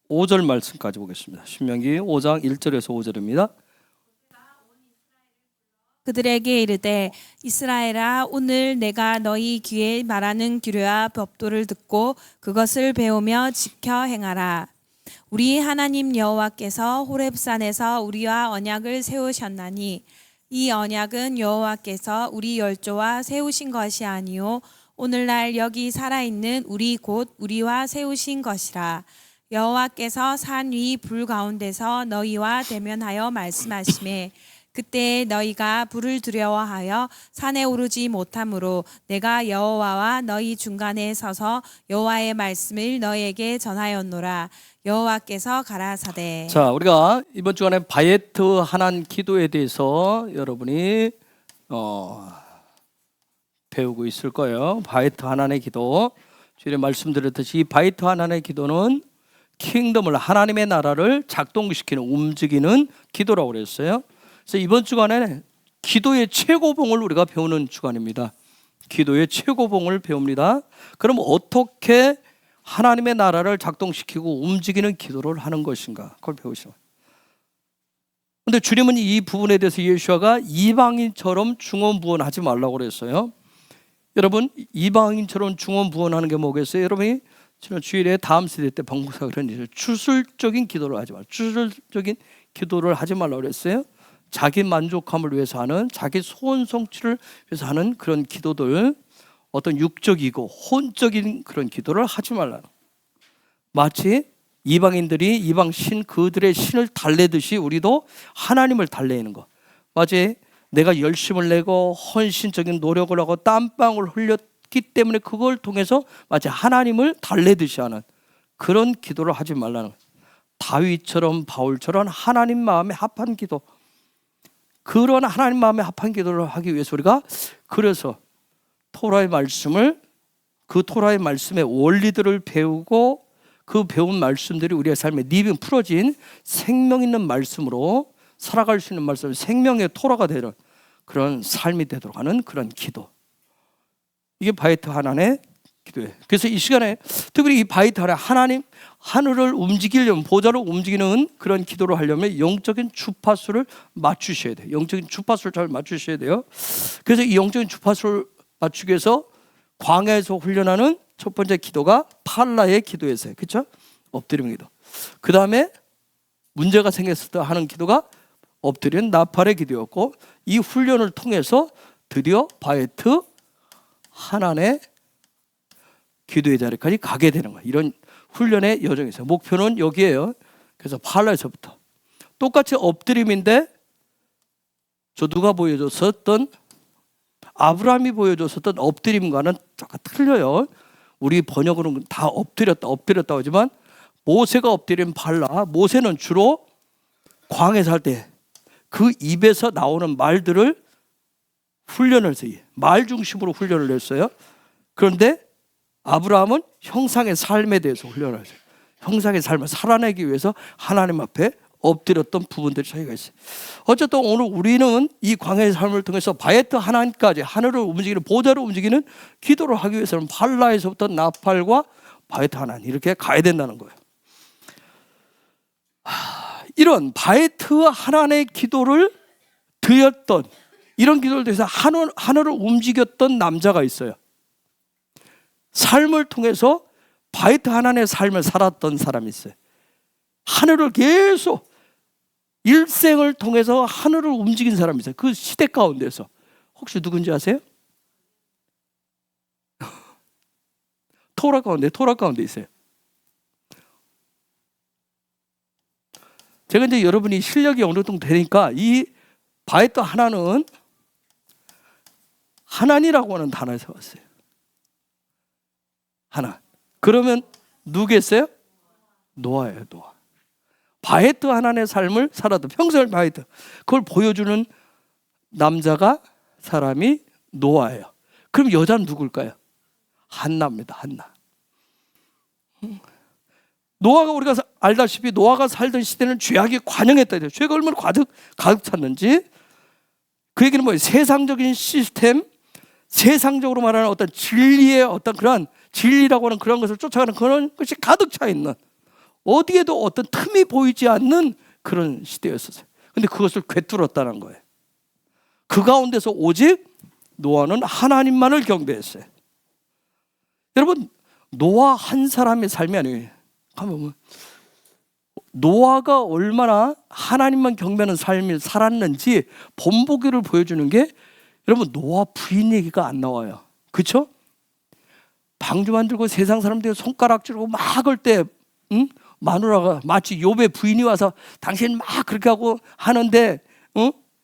5절 말씀까지 보겠습니다. 신명기 5장 1절에서 5절입니다. 그들에게 이르되 이스라엘아 오늘 내가 너희 귀에 말하는 규례와 법도를 듣고 그것을 배우며 지켜 행하라. 우리 하나님 여호와께서 호렙산에서 우리와 언약을 세우셨나니 이 언약은 여호와께서 우리 열조와 세우신 것이 아니요 오늘날 여기 살아있는 우리 곧 우리와 세우신 것이라. 여호와께서 산 위 불 가운데서 너희와 대면하여 말씀하시매 그때 너희가 불을 두려워하여 산에 오르지 못하므로 내가 여호와와 너희 중간에 서서 여호와의 말씀을 너희에게 전하였노라. 여호와께서 가라사대. 자, 우리가 이번 주간에 바에트 하난 기도에 대해서 여러분이 배우고 있을 거예요. 바에트 하난의 기도. 주일에 말씀드렸듯이 이 바에트 하난의 기도는 킹덤을, 하나님의 나라를 작동시키는, 움직이는 기도라고 그랬어요. 그래서 이번 주간에 기도의 최고봉을 우리가 배우는 주간입니다. 기도의 최고봉을 배웁니다. 그럼 어떻게 하나님의 나라를 작동시키고 움직이는 기도를 하는 것인가, 그걸 배우시죠. 그런데 주님은 이 부분에 대해서 예수아가 이방인처럼 중언부언하지 말라고 그랬어요. 여러분, 이방인처럼 중언부언하는 게 뭐겠어요? 여러분이 지난 주일에 다음 세대 때 방송사 그런 일을 추술적인 기도를 하지 말라. 추술적인 기도를 하지 말라고 그랬어요. 자기 만족함을 위해서 하는, 자기 소원 성취를 위해서 하는 그런 기도들, 어떤 육적이고 혼적인 그런 기도를 하지 말라. 마치 이방인들이 이방 신, 그들의 신을 달래듯이 우리도 하나님을 달래는 거. 마치 내가 열심을 내고 헌신적인 노력을 하고 땀방울 흘렸기 때문에 그걸 통해서 마치 하나님을 달래듯이 하는 그런 기도를 하지 말라는 거예요. 다윗처럼 바울처럼 하나님 마음에 합한 기도, 그런 하나님 마음에 합한 기도를 하기 위해서 우리가 그래서 토라의 말씀을, 그 토라의 말씀의 원리들을 배우고 그 배운 말씀들이 우리의 삶에 리빙 풀어진 생명 있는 말씀으로 살아갈 수 있는 말씀, 생명의 토라가 되는 그런 삶이 되도록 하는 그런 기도. 이게 바에트 하난의 기도예요. 그래서 이 시간에 특별히 이 바에트 하난, 하나님 하늘을 움직이려면, 보좌를 움직이는 그런 기도를 하려면 영적인 주파수를 맞추셔야 돼요. 영적인 주파수를 잘 맞추셔야 돼요. 그래서 이 영적인 주파수를 맞추기 위해서 광야에서 훈련하는 첫 번째 기도가 팔라의 기도였어요. 그렇죠? 엎드리는 기도. 그 다음에 문제가 생겼을 때 하는 기도가 엎드린 나팔의 기도였고, 이 훈련을 통해서 드디어 바에트 하난의 기도의 자리까지 가게 되는 거예요. 이런 훈련의 여정이 있어요. 목표는 여기에요. 그래서 팔라에서부터 똑같이 엎드림인데, 저 누가 보여줬었던, 아브라함이 보여줬었던 엎드림과는 조금 틀려요. 우리 번역으로는 다 엎드렸다 하지만 모세가 엎드린 팔라, 모세는 주로 광야에서 할 때 그 입에서 나오는 말들을 훈련을 했어요. 말 중심으로 훈련을 했어요. 그런데 아브라함은 형상의 삶에 대해서 훈련을 했어요. 형상의 삶을 살아내기 위해서 하나님 앞에 엎드렸던 부분들이 차이가 있어요. 어쨌든 오늘 우리는 이 광야의 삶을 통해서 바에트 하난까지, 하늘을 움직이는, 보좌를 움직이는 기도를 하기 위해서는 팔라에서부터 나팔과 바에트 하난, 이렇게 가야 된다는 거예요. 이런 바에트 하난의 기도를 드렸던, 이런 기도를 통해서 하늘을 움직였던 남자가 있어요. 삶을 통해서 바에트 하난의 삶을 살았던 사람이 있어요. 하늘을 계속 일생을 통해서 하늘을 움직인 사람이 있어요. 그 시대 가운데서. 혹시 누군지 아세요? 토라 가운데 있어요. 제가 이제 여러분이 실력이 어느 정도 되니까 이 바에트 하난은 하난이라고 하는 단어에서 왔어요. 하난. 그러면 누구겠어요? 노아예요, 노아. 바에트 하난의 삶을 살아도 평생을 바에트, 그걸 보여주는 남자가, 사람이 노아예요. 그럼 여자는 누굴까요? 한나입니다. 한나. 노아가, 우리가 알다시피 노아가 살던 시대는 죄악이 관영했다. 죄가 얼마나 가득 찼는지. 그 얘기는 뭐예요? 세상적인 시스템, 세상적으로 말하는 어떤 진리의 어떤 그런 진리라고 하는 그런 것을 쫓아가는 그런 것이 가득 차 있는 어디에도 어떤 틈이 보이지 않는 그런 시대였었어요. 근데 그것을 꿰뚫었다는 거예요. 그 가운데서 오직 노아는 하나님만을 경배했어요. 여러분, 노아 한 사람의 삶이 아니에요. 가면 노아가 얼마나 하나님만 경배하는 삶을 살았는지 본보기를 보여주는 게, 여러분, 노아 부인 얘기가 안 나와요. 그렇죠? 방주 만들고 세상 사람들이 손가락 찌르고 막 할 때 마누라가 마치 욥의 부인이 와서 당신 막 그렇게 하고 하는데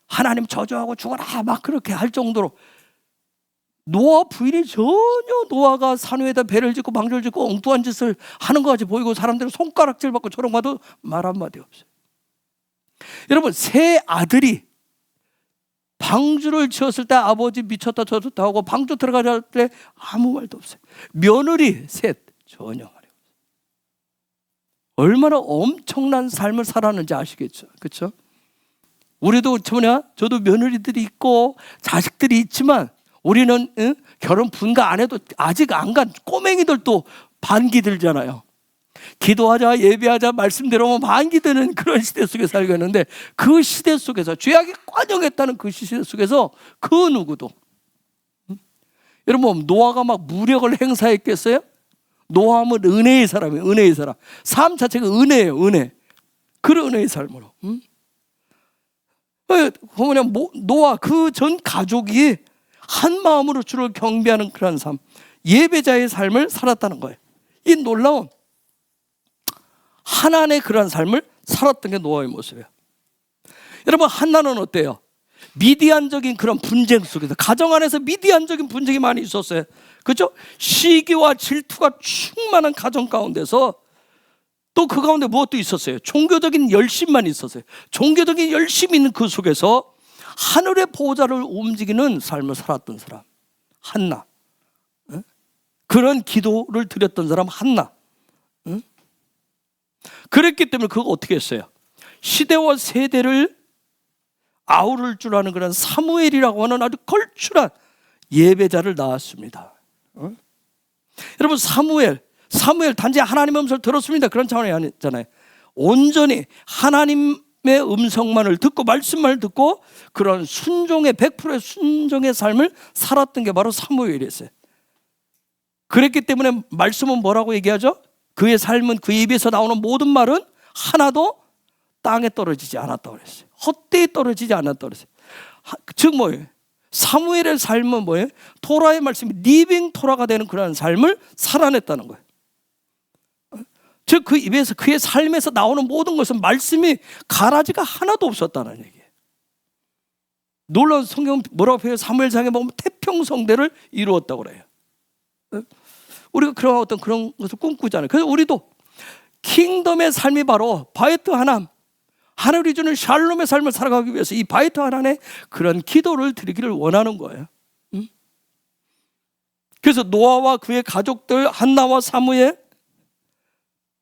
하나님 저주하고 죽어라 막 그렇게 할 정도로 노아 부인이 전혀 노아가 산 위에다 배를 짓고 방주를 짓고 엉뚱한 짓을 하는 것 같이 보이고 사람들은 손가락질 받고 저런 거 봐도 말 한마디 없어요. 여러분, 세 아들이 방주를 지었을 때 아버지 미쳤다 저쳤다 하고 방주 들어가자 할 때 아무 말도 없어요. 며느리 셋 전혀 말이에요. 얼마나 엄청난 삶을 살았는지 아시겠죠? 그렇죠? 우리도 저도 며느리들이 있고 자식들이 있지만 우리는 결혼 분가 안 해도 아직 안 간 꼬맹이들도 반기 들잖아요. 기도하자 예배하자 말씀대로 반기 드는 그런 시대 속에 살고 있는데, 그 시대 속에서 죄악이 관영했다는 그 시대 속에서 그 누구도 여러분, 노아가 막 무력을 행사했겠어요? 노아하면 은혜의 사람이에요. 은혜의 사람. 삶 자체가 은혜예요. 은혜. 그런 은혜의 삶으로. 보면 노아 그 전 가족이 한 마음으로 주를 경배하는 그런 삶, 예배자의 삶을 살았다는 거예요. 이 놀라운 하나님의 그런 삶을 살았던 게 노아의 모습이에요. 여러분, 한나는 어때요? 미디안적인 그런 분쟁 속에서, 가정 안에서 미디안적인 분쟁이 많이 있었어요. 그렇죠? 시기와 질투가 충만한 가정 가운데서 또 그 가운데 무엇도 있었어요? 종교적인 열심만 있었어요. 종교적인 열심이 있는 그 속에서 하늘의 보호자를 움직이는 삶을 살았던 사람 한나. 그런 기도를 드렸던 사람 한나. 그랬기 때문에 그거 어떻게 했어요? 시대와 세대를 아우를 줄 아는 그런 사무엘이라고 하는 아주 걸출한 예배자를 낳았습니다. 여러분, 사무엘 단지 하나님의 음성을 들었습니다 그런 차원이 아니잖아요. 온전히 하나님의 음성만을 듣고 말씀만을 듣고 그런 순종의 100%의 순종의 삶을 살았던 게 바로 사무엘이었어요. 그랬기 때문에 말씀은 뭐라고 얘기하죠? 그의 삶은, 그 입에서 나오는 모든 말은 하나도 땅에 떨어지지 않았다고 그랬어요. 헛되이 떨어지지 않았다고 그랬어요. 즉 뭐예요? 사무엘의 삶은 뭐예요? 토라의 말씀이 리빙 토라가 되는 그런 삶을 살아냈다는 거예요. 즉 그 입에서, 그의 삶에서 나오는 모든 것은 말씀이 가라지가 하나도 없었다는 얘기예요. 놀라운 성경 뭐라고 표현해요? 사무엘상에 보면 태평성대를 이루었다고 그래요. 우리가 그런 어떤 그런 것을 꿈꾸잖아요. 그래서 우리도 킹덤의 삶이 바로 바이트 하나님, 하늘이 주는 샬롬의 삶을 살아가기 위해서 이 바이트 하나님의 그런 기도를 드리기를 원하는 거예요. 그래서 노아와 그의 가족들, 한나와 사무엘,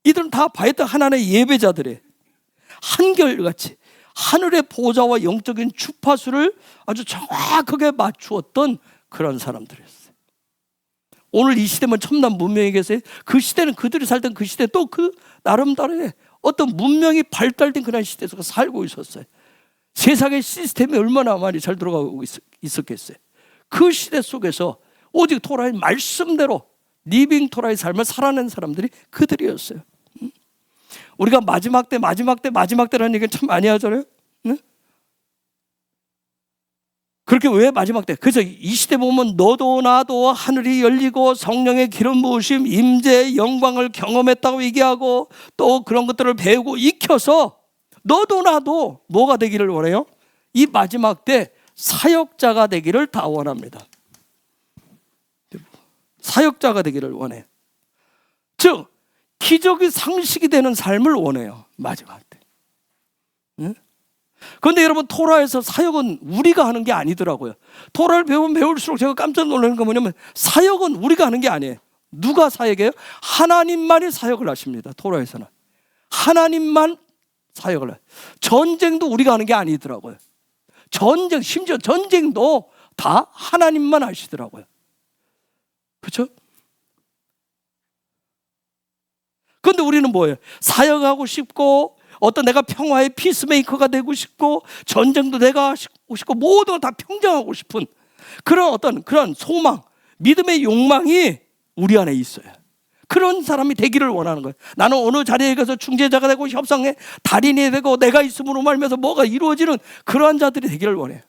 이들은 다 바이트 하나님의 예배자들이에요. 한결같이 하늘의 보호자와 영적인 주파수를 아주 정확하게 맞추었던 그런 사람들이었어요. 오늘 이 시대만 첨단 문명이 계세요. 그 시대는 그들이 살던 그 시대 또 그 나름대로의 어떤 문명이 발달된 그런 시대 속에서 살고 있었어요. 세상의 시스템이 얼마나 많이 잘 들어가고 있었겠어요. 그 시대 속에서 오직 토라의 말씀대로 리빙 토라의 삶을 살아낸 사람들이 그들이었어요. 우리가 마지막 때라는 얘기는 참 많이 하잖아요. 그렇게 왜 마지막 때? 그래서 이 시대 보면 너도 나도 하늘이 열리고 성령의 기름 부으심, 임재의 영광을 경험했다고 얘기하고 또 그런 것들을 배우고 익혀서 너도 나도 뭐가 되기를 원해요? 이 마지막 때 사역자가 되기를 다 원합니다. 사역자가 되기를 원해요. 즉 기적이 상식이 되는 삶을 원해요. 마지막 때. 그런데 여러분, 토라에서 사역은 우리가 하는 게 아니더라고요. 토라를 배우면 배울수록 제가 깜짝 놀라는 건 뭐냐면, 사역은 우리가 하는 게 아니에요. 누가 사역해요? 하나님만이 사역을 하십니다. 토라에서는 하나님만 사역을 해요. 전쟁도 우리가 하는 게 아니더라고요. 심지어 전쟁도 다 하나님만 하시더라고요. 그렇죠? 그런데 우리는 뭐예요? 사역하고 싶고 어떤 내가 평화의 피스메이커가 되고 싶고 전쟁도 내가 하고 싶고 모든 걸 다 평정하고 싶은 그런 소망, 믿음의 욕망이 우리 안에 있어요. 그런 사람이 되기를 원하는 거예요. 나는 어느 자리에 가서 중재자가 되고 협상의 달인이 되고 내가 있음으로 말미암아서 뭐가 이루어지는 그러한 자들이 되기를 원해요.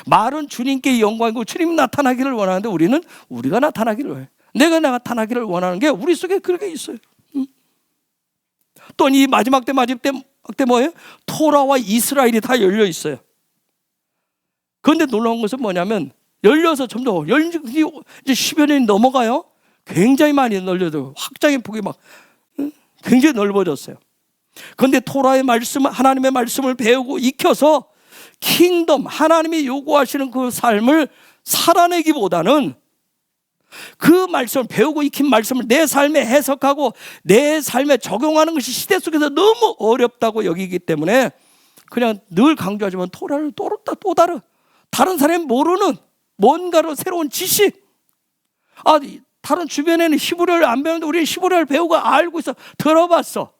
말은 주님께 영광이고 주님이 나타나기를 원하는데 우리는 우리가 나타나기를 원해요. 내가 나타나기를 원하는 게 우리 속에 그렇게 있어요. 또 이 마지막 때 뭐예요? 토라와 이스라엘이 다 열려 있어요. 그런데 놀라운 것은 뭐냐면 열려서 점점 이제 10여 년이 넘어가요. 굉장히 많이 넓어져요. 확장의 폭이 막 굉장히 넓어졌어요. 그런데 토라의 말씀, 하나님의 말씀을 배우고 익혀서 킹덤, 하나님이 요구하시는 그 삶을 살아내기보다는 그 말씀을 배우고 익힌 말씀을 내 삶에 해석하고 내 삶에 적용하는 것이 시대 속에서 너무 어렵다고 여기기 때문에 그냥 늘 강조하지만 토라를 또 다른 사람이 모르는 뭔가로 새로운 지식, 다른 주변에는 히브리어를 안 배우는데 우리는 히브리어를 배우고 알고 있어. 들어봤어.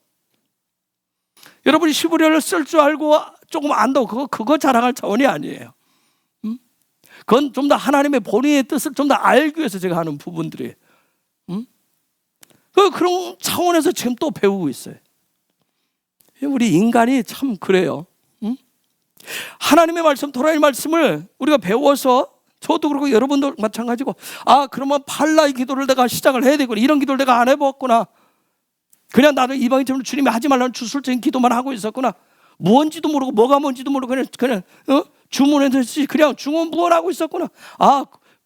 여러분이 히브리어를 쓸 줄 알고 조금 안다고 그거 자랑할 차원이 아니에요. 그건 좀 더 하나님의 본인의 뜻을 좀 더 알기 위해서 제가 하는 부분들이에요. 그런 차원에서 지금 또 배우고 있어요. 우리 인간이 참 그래요. 하나님의 말씀, 토라의 말씀을 우리가 배워서 저도 그렇고 여러분도 마찬가지고 그러면 팔라의 기도를 내가 시작을 해야 되고 이런 기도를 내가 안 해봤구나. 그냥 나는 이방인처럼 주님이 하지 말라는 주술적인 기도만 하고 있었구나. 뭔지도 모르고 뭐가 뭔지도 모르고 그냥 주문했듯이 그냥 중언부언하고 있었구나.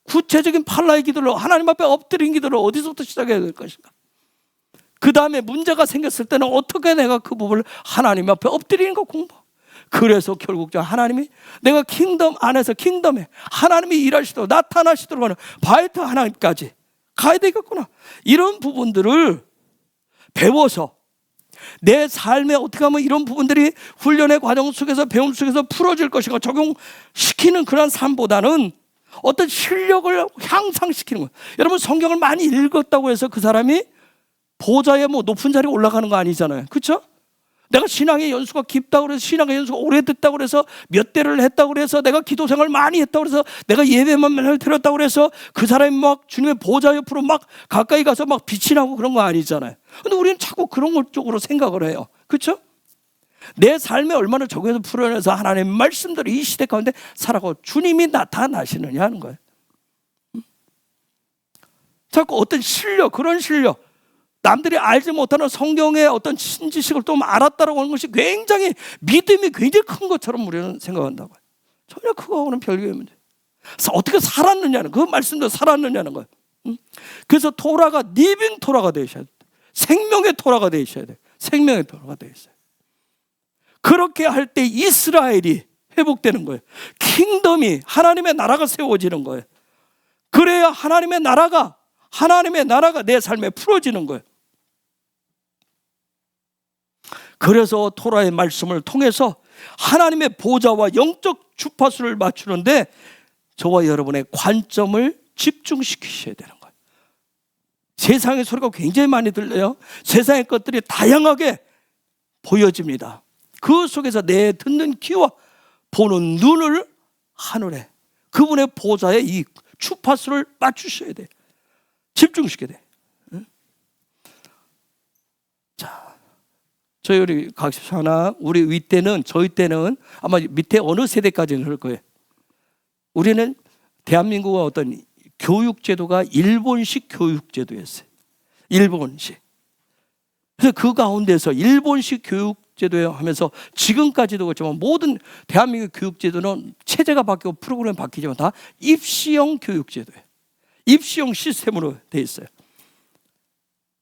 구체적인 팔라의 기도를 하나님 앞에 엎드린 기도를 어디서부터 시작해야 될 것인가. 그 다음에 문제가 생겼을 때는 어떻게 내가 그 부분을 하나님 앞에 엎드리는 거 공부. 그래서 결국 하나님이 내가 킹덤 안에서 킹덤에 하나님이 일하시도록 나타나시도록 하는 바이트 하나님까지 가야 되겠구나. 이런 부분들을 배워서 내 삶에 어떻게 하면 이런 부분들이 훈련의 과정 속에서 배움 속에서 풀어질 것인가 적용시키는 그런 삶보다는 어떤 실력을 향상시키는 거예요. 여러분 성경을 많이 읽었다고 해서 그 사람이 보좌에 높은 자리에 올라가는 거 아니잖아요. 그렇죠? 내가 신앙의 연수가 깊다고 해서 신앙의 연수가 오래됐다고 해서 몇 대를 했다고 해서 내가 기도 생활 많이 했다고 해서 내가 예배만 맨날 드렸다고 해서 그 사람이 막 주님의 보좌 옆으로 막 가까이 가서 막 빛이 나고 그런 거 아니잖아요. 근데 우리는 자꾸 그런 것 쪽으로 생각을 해요. 그렇죠? 내 삶에 얼마나 적용해서 풀어내서 하나님의 말씀대로 이 시대 가운데 살아가고 주님이 나타나시느냐 하는 거예요. 자꾸 어떤 실력, 그런 실력, 남들이 알지 못하는 성경의 어떤 신지식을 좀 알았다라고 하는 것이 굉장히 믿음이 굉장히 큰 것처럼 우리는 생각한다고요. 전혀 그거하고는 별개의 문제. 어떻게 살았느냐는, 그 말씀대로 살았느냐는 거예요. 그래서 토라가 리빙 토라가 되셔야 돼요. 생명의 토라가 되셔야 돼요. 생명의 토라가 되셔야 돼요. 그렇게 할 때 이스라엘이 회복되는 거예요. 킹덤이, 하나님의 나라가 세워지는 거예요. 그래야 하나님의 나라가 내 삶에 풀어지는 거예요. 그래서 토라의 말씀을 통해서 하나님의 보좌와 영적 주파수를 맞추는데 저와 여러분의 관점을 집중시키셔야 되는 거예요. 세상의 소리가 굉장히 많이 들려요. 세상의 것들이 다양하게 보여집니다. 그 속에서 내 듣는 귀와 보는 눈을 하늘에 그분의 보좌에 이 주파수를 맞추셔야 돼요. 집중시켜야 돼. 자, 저희 우리 각십사나 우리 윗대는 저희 때는 아마 밑에 어느 세대까지는 그럴 거예요. 우리는 대한민국의 어떤 교육제도가 일본식 교육제도였어요. 일본식. 그래서 그 가운데서 일본식 교육제도에 하면서 지금까지도 그렇지만 모든 대한민국 교육제도는 체제가 바뀌고 프로그램이 바뀌지만 다 입시형 교육제도예요. 입시형 시스템으로 되어 있어요.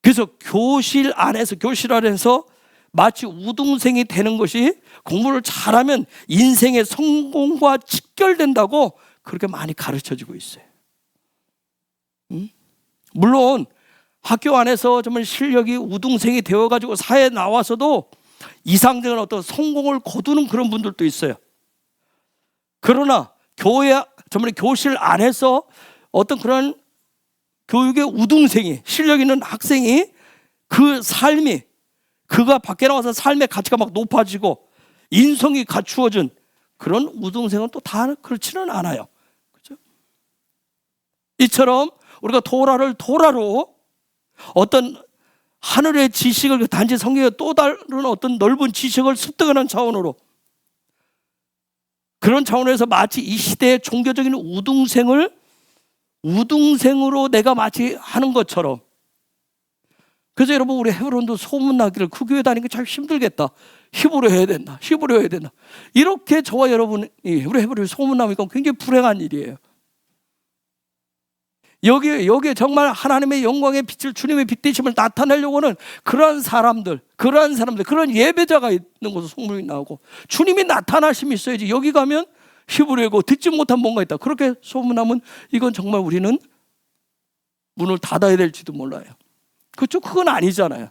그래서 교실 안에서 마치 우등생이 되는 것이 공부를 잘하면 인생의 성공과 직결된다고 그렇게 많이 가르쳐지고 있어요. 물론 학교 안에서 정말 실력이 우등생이 되어가지고 사회에 나와서도 이상적인 어떤 성공을 거두는 그런 분들도 있어요. 그러나 정말 교실 안에서 어떤 그런 교육의 우등생이 실력 있는 학생이 그 삶이, 그가 밖에 나와서 삶의 가치가 막 높아지고 인성이 갖추어진 그런 우등생은 또 다 그렇지는 않아요. 그렇죠? 이처럼 우리가 토라를 토라로 어떤 하늘의 지식을 단지 성경의 또 다른 어떤 넓은 지식을 습득하는 차원으로, 그런 차원에서 마치 이 시대의 종교적인 우등생으로 내가 마치 하는 것처럼. 그래서 여러분, 우리 헤브론도 소문나기를 그 교회 다니는 게 참 힘들겠다, 히브리어 해야 된다, 히브리어 해야 된다, 이렇게 저와 여러분이 우리 헤브론이 소문나니까 굉장히 불행한 일이에요. 여기에 정말 하나님의 영광의 빛을, 주님의 빛 되심을 나타내려고 하는 그런 사람들, 그런 예배자가 있는 곳으로 소문이 나오고, 주님이 나타나심이 있어야지 여기 가면 히브리어고 듣지 못한 뭔가 있다, 그렇게 소문나면 이건 정말 우리는 문을 닫아야 될지도 몰라요. 그렇죠? 그건 아니잖아요.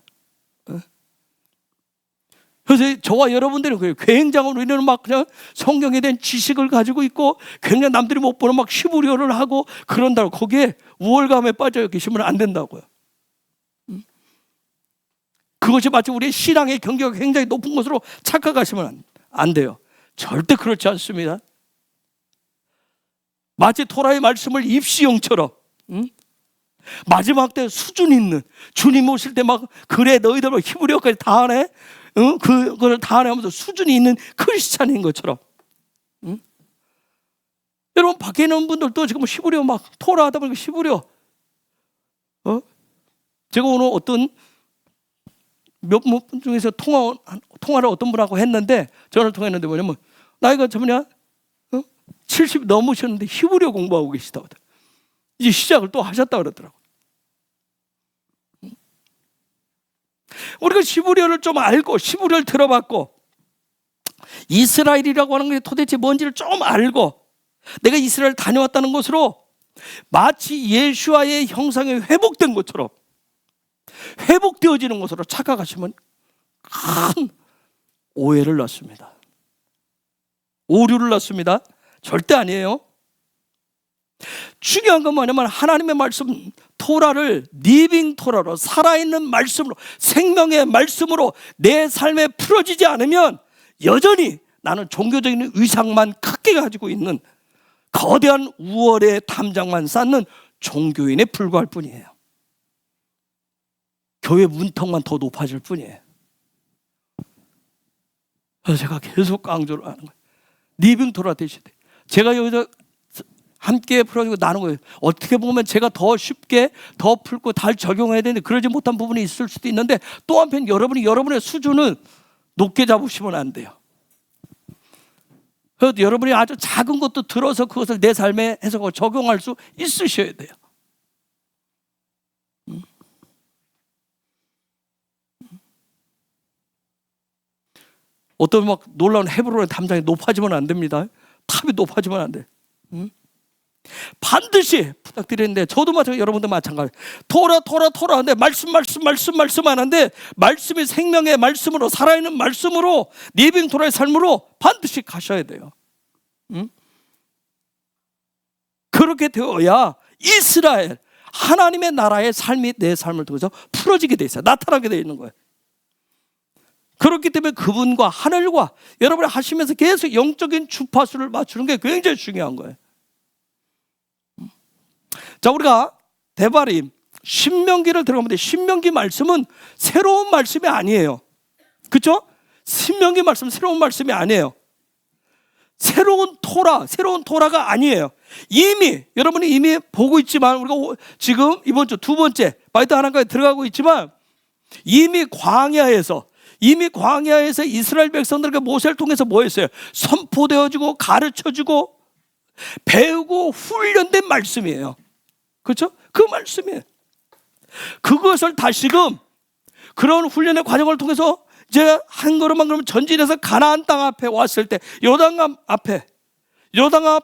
그래서 저와 여러분들은 그래요. 굉장히 우리는 막 그냥 성경에 대한 지식을 가지고 있고 굉장히 남들이 못 보는 막 히브리어를 하고 그런다고 거기에 우월감에 빠져 계시면 안 된다고요. 그것이 마치 우리의 신앙의 경계가 굉장히 높은 것으로 착각하시면 안 돼요. 절대 그렇지 않습니다. 마치 토라의 말씀을 입시용처럼 마지막 때 수준 있는, 주님 오실 때 막 그래 너희들 히브리어까지 다 하네, 그걸 다 하네 하면서 수준이 있는 크리스찬인 것처럼. 여러분, 밖에 있는 분들도 지금 히브리어 막 토라 하다 보니까 히브리어, 제가 오늘 어떤 몇 분 중에서 통화를 어떤 분하고 했는데, 전화를 통했는데 뭐냐면 나이가 저번에 70 넘으셨는데 히브리어 공부하고 계시다고 이제 시작을 또 하셨다 그러더라고요. 우리가 히브리어를 좀 알고 히브리어를 들어봤고 이스라엘이라고 하는 게 도대체 뭔지를 좀 알고 내가 이스라엘 다녀왔다는 것으로 마치 예수와의 형상이 회복된 것처럼, 회복되어지는 것으로 착각하시면 큰 오해를 낳습니다. 오류를 낳습니다. 절대 아니에요. 중요한 건 뭐냐면 하나님의 말씀 토라를 리빙 토라로, 살아있는 말씀으로, 생명의 말씀으로 내 삶에 풀어지지 않으면 여전히 나는 종교적인 의상만 크게 가지고 있는 거대한 우월의 탐장만 쌓는 종교인에 불과할 뿐이에요. 교회 문턱만 더 높아질 뿐이에요. 그래서 제가 계속 강조를 하는 거예요. 리빙 토라 되시대. 제가 여기서 함께 풀어주고 나누는 거예요. 어떻게 보면 제가 더 쉽게 더 풀고 잘 적용해야 되는데 그러지 못한 부분이 있을 수도 있는데, 또 한편 여러분의 수준은 높게 잡으시면 안 돼요. 그래서 여러분이 아주 작은 것도 들어서 그것을 내 삶에 해석하고 적용할 수 있으셔야 돼요. 어떤 막 놀라운 헤브론의 담장이 높아지면 안 됩니다. 탑이 높아지면 안 돼. 반드시 부탁드리는데, 저도 마찬가지, 여러분도 마찬가지. 토라 하는데 말씀 하는데, 말씀이 생명의 말씀으로, 살아있는 말씀으로, 리빙 토라의 삶으로 반드시 가셔야 돼요. 그렇게 되어야 이스라엘 하나님의 나라의 삶이 내 삶을 통해서 풀어지게 돼 있어요. 나타나게 돼 있는 거예요. 그렇기 때문에 그분과 하늘과 여러분이 하시면서 계속 영적인 주파수를 맞추는 게 굉장히 중요한 거예요. 자, 우리가 데바림 신명기를 들어가면 신명기 말씀은 새로운 말씀이 아니에요. 그렇죠? 신명기 말씀은 새로운 말씀이 아니에요. 새로운 토라가 아니에요. 여러분이 이미 보고 있지만, 우리가 지금 이번 주 두 번째 바이트 하나까지 들어가고 있지만, 이미 광야에서 이스라엘 백성들에게 모세를 통해서 뭐 했어요? 선포되어지고 가르쳐주고 배우고 훈련된 말씀이에요. 그렇죠? 그 말씀이에요. 그것을 다시금 그런 훈련의 과정을 통해서 이제 한 걸음만 그러면 전진해서 가나안 땅 앞에 왔을 때, 요단강 앞에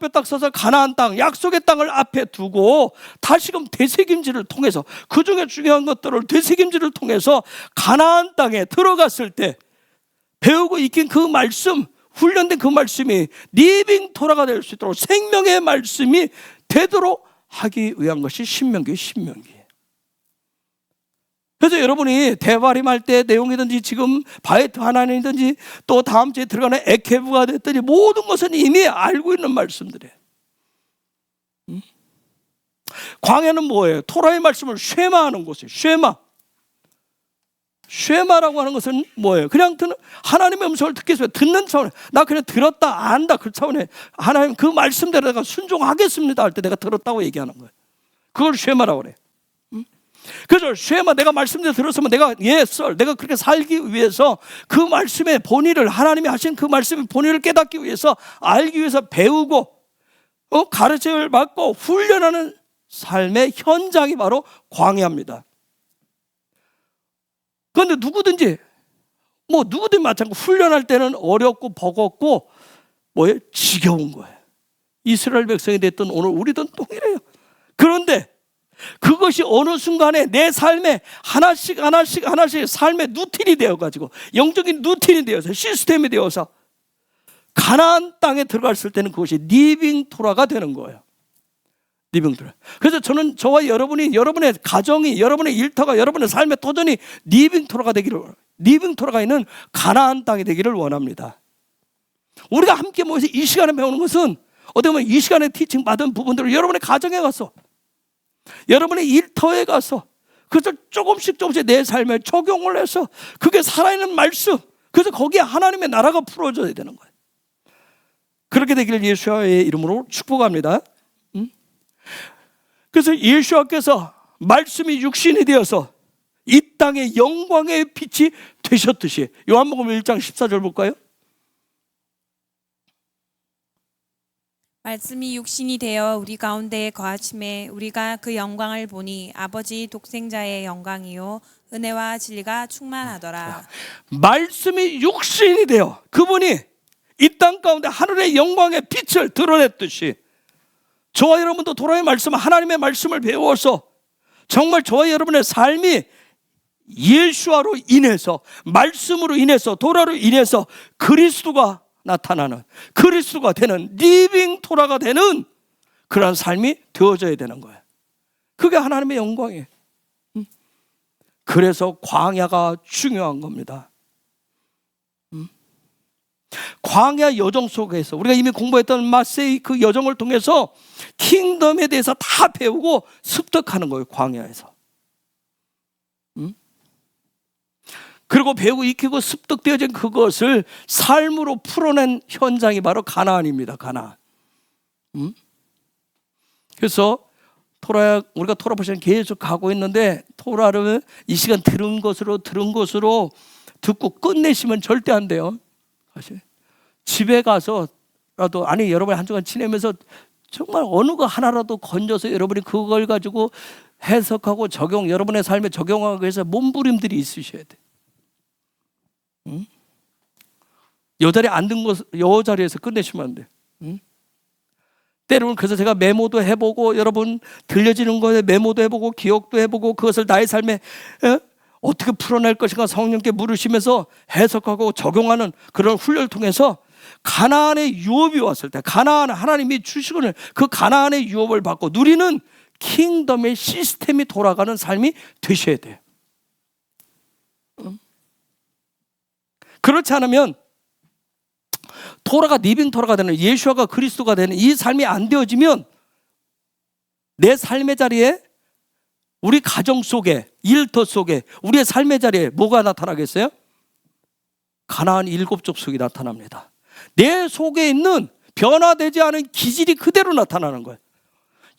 딱 서서 가나안 땅, 약속의 땅을 앞에 두고 다시금 되새김질을 통해서, 그 중에 중요한 것들을 되새김질을 통해서 가나안 땅에 들어갔을 때 배우고 익힌 그 말씀, 훈련된 그 말씀이 리빙 토라가 될 수 있도록, 생명의 말씀이 되도록 하기 위한 것이 신명기예요. 그래서 여러분이 대바림할 때 내용이든지 지금 바이트 하나님이든지 또 다음 주에 들어가는 에케브가 됐더니 모든 것은 이미 알고 있는 말씀들이에요. 광야는 뭐예요? 토라의 말씀을 쉐마하는 곳이에요. 쉐마라고 하는 것은 뭐예요? 그냥 하나님의 음성을 듣기 위해서 듣는 차원에, 나 그냥 들었다 안다 그 차원에 하나님 그 말씀대로 내가 순종하겠습니다 할 때 내가 들었다고 얘기하는 거예요. 그걸 쉐마라고 그래요. 그래서 쉐마, 내가 말씀대로 들었으면 내가 내가 그렇게 살기 위해서 그 말씀의 본의를, 하나님이 하신 그 말씀의 본의를 깨닫기 위해서 알기 위해서 배우고 가르침을 받고 훈련하는 삶의 현장이 바로 광야입니다. 그런데 누구든지 마찬가지로 훈련할 때는 어렵고 버겁고 뭐예요? 지겨운 거예요. 이스라엘 백성이 됐든 오늘 우리든 동일해요. 그런데 그것이 어느 순간에 내 삶에 하나씩 삶의 루틴이 되어가지고, 영적인 루틴이 되어서, 시스템이 되어서 가나안 땅에 들어갔을 때는 그것이 리빙 토라가 되는 거예요. 리빙 토라. 그래서 저는 저와 여러분이, 여러분의 가정이, 여러분의 일터가, 여러분의 삶의 도전이 리빙 토라가 있는 가나안 땅이 되기를 원합니다. 우리가 함께 모여서 이 시간에 배우는 것은 어떻게 보면 이 시간에 티칭 받은 부분들을 여러분의 가정에 가서, 여러분의 일터에 가서, 그래서 조금씩 내 삶에 적용을 해서 그게 살아있는 말씀, 그래서 거기에 하나님의 나라가 풀어져야 되는 거예요. 그렇게 되기를 예수와의 이름으로 축복합니다. 그래서 예수와께서 말씀이 육신이 되어서 이 땅의 영광의 빛이 되셨듯이, 요한복음 1장 14절 볼까요? 말씀이 육신이 되어 우리 가운데 거하심에 우리가 그 영광을 보니 아버지 독생자의 영광이요 은혜와 진리가 충만하더라. 말씀이 육신이 되어 그분이 이 땅 가운데 하늘의 영광의 빛을 드러냈듯이, 저와 여러분도 도라의 말씀, 하나님의 말씀을 배워서 정말 저와 여러분의 삶이 예수와로 인해서, 말씀으로 인해서, 도라로 인해서 그리스도가 나타나는, 그리스도가 되는, 리빙 토라가 되는 그런 삶이 되어져야 되는 거예요. 그게 하나님의 영광이에요. 그래서 광야가 중요한 겁니다. 광야 여정 속에서 우리가 이미 공부했던 마세의 그 여정을 통해서 킹덤에 대해서 다 배우고 습득하는 거예요. 광야에서. 그리고 배우고 익히고 습득되어진 그것을 삶으로 풀어낸 현장이 바로 가나안입니다. 가나안. 그래서 우리가 토라 포션 계속 가고 있는데, 토라를 이 시간 들은 것으로 듣고 끝내시면 절대 안 돼요. 사실 집에 가서라도, 아니 여러분이 한 주간 지내면서 정말 어느 거 하나라도 건져서 여러분이 그걸 가지고 해석하고 여러분의 삶에 적용하기 위해서 몸부림들이 있으셔야 돼. 요 자리에 앉은 것, 요 자리에서 끝내시면 안 돼. 때로는 그래서 제가 메모도 해보고, 여러분 들려지는 거에 메모도 해보고, 기억도 해보고, 그것을 나의 삶에 어떻게 풀어낼 것인가 성령께 물으시면서 해석하고 적용하는 그런 훈련을 통해서 가나안의 유업이 왔을 때, 가나안 하나님이 주시고는 그 가나안의 유업을 받고 누리는 킹덤의 시스템이 돌아가는 삶이 되셔야 돼요. 그렇지 않으면 토라가 리빙 토라가 되는, 예수와가 그리스도가 되는 이 삶이 안 되어지면 내 삶의 자리에, 우리 가정 속에, 일터 속에, 우리의 삶의 자리에 뭐가 나타나겠어요? 가나안 7족속이 나타납니다. 내 속에 있는 변화되지 않은 기질이 그대로 나타나는 거예요.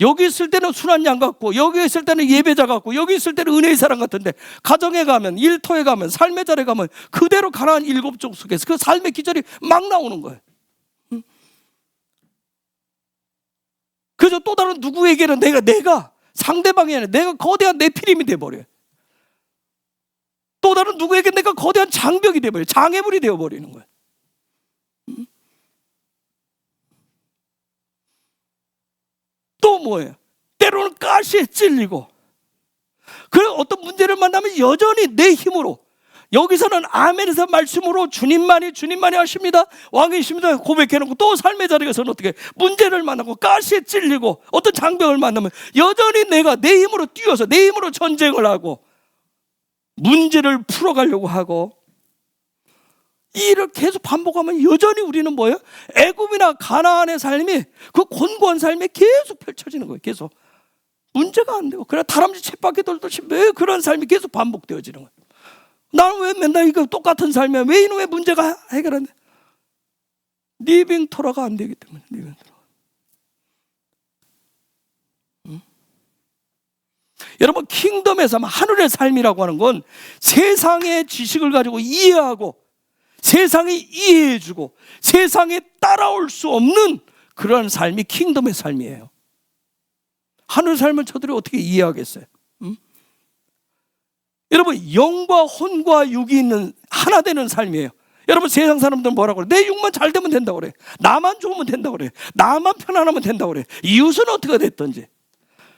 여기 있을 때는 순한 양 같고, 여기 있을 때는 예배자 같고, 여기 있을 때는 은혜의 사람 같은데, 가정에 가면, 일터에 가면, 삶의 자리에 가면 그대로 가나안 7족속에서 그 삶의 기절이 막 나오는 거예요. 그래서 또 다른 누구에게는 내가 상대방이 아니라 내가 거대한 네피림이 돼버려요. 또 다른 누구에게 내가 거대한 장벽이 돼버려요. 장애물이 되어버리는 거예요. 또 뭐예요? 때로는 가시에 찔리고, 그리고 어떤 문제를 만나면 여전히 내 힘으로, 여기서는 아멘에서 말씀으로 주님만이 하십니다, 왕이십니다 고백해놓고, 또 삶의 자리에서는 어떻게 문제를 만나고 가시에 찔리고 어떤 장벽을 만나면 여전히 내가 내 힘으로 뛰어서 내 힘으로 전쟁을 하고, 문제를 풀어가려고 하고, 이를 계속 반복하면 여전히 우리는 뭐예요? 애굽이나 가나안의 삶이, 그 곤고한 삶이 계속 펼쳐지는 거예요. 계속 문제가 안 되고, 그래 다람쥐 쳇바퀴 돌듯이 왜 그런 삶이 계속 반복되어지는 거예요. 나는 왜 맨날 이거 똑같은 삶이야? 왜 이놈의 문제가 해결 안 돼? 리빙 토라가 안 되기 때문에. 리빙 토라. 여러분, 킹덤의 삶, 하늘의 삶이라고 하는 건 세상의 지식을 가지고 이해하고, 세상이 이해해주고, 세상에 따라올 수 없는 그런 삶이 킹덤의 삶이에요. 하늘 삶을 저들이 어떻게 이해하겠어요? 여러분, 영과 혼과 육이 있는 하나 되는 삶이에요. 여러분, 세상 사람들은 뭐라고 그래? 내 육만 잘 되면 된다고 그래. 나만 좋으면 된다고 그래. 나만 편안하면 된다고 그래. 이웃은 어떻게 됐든지.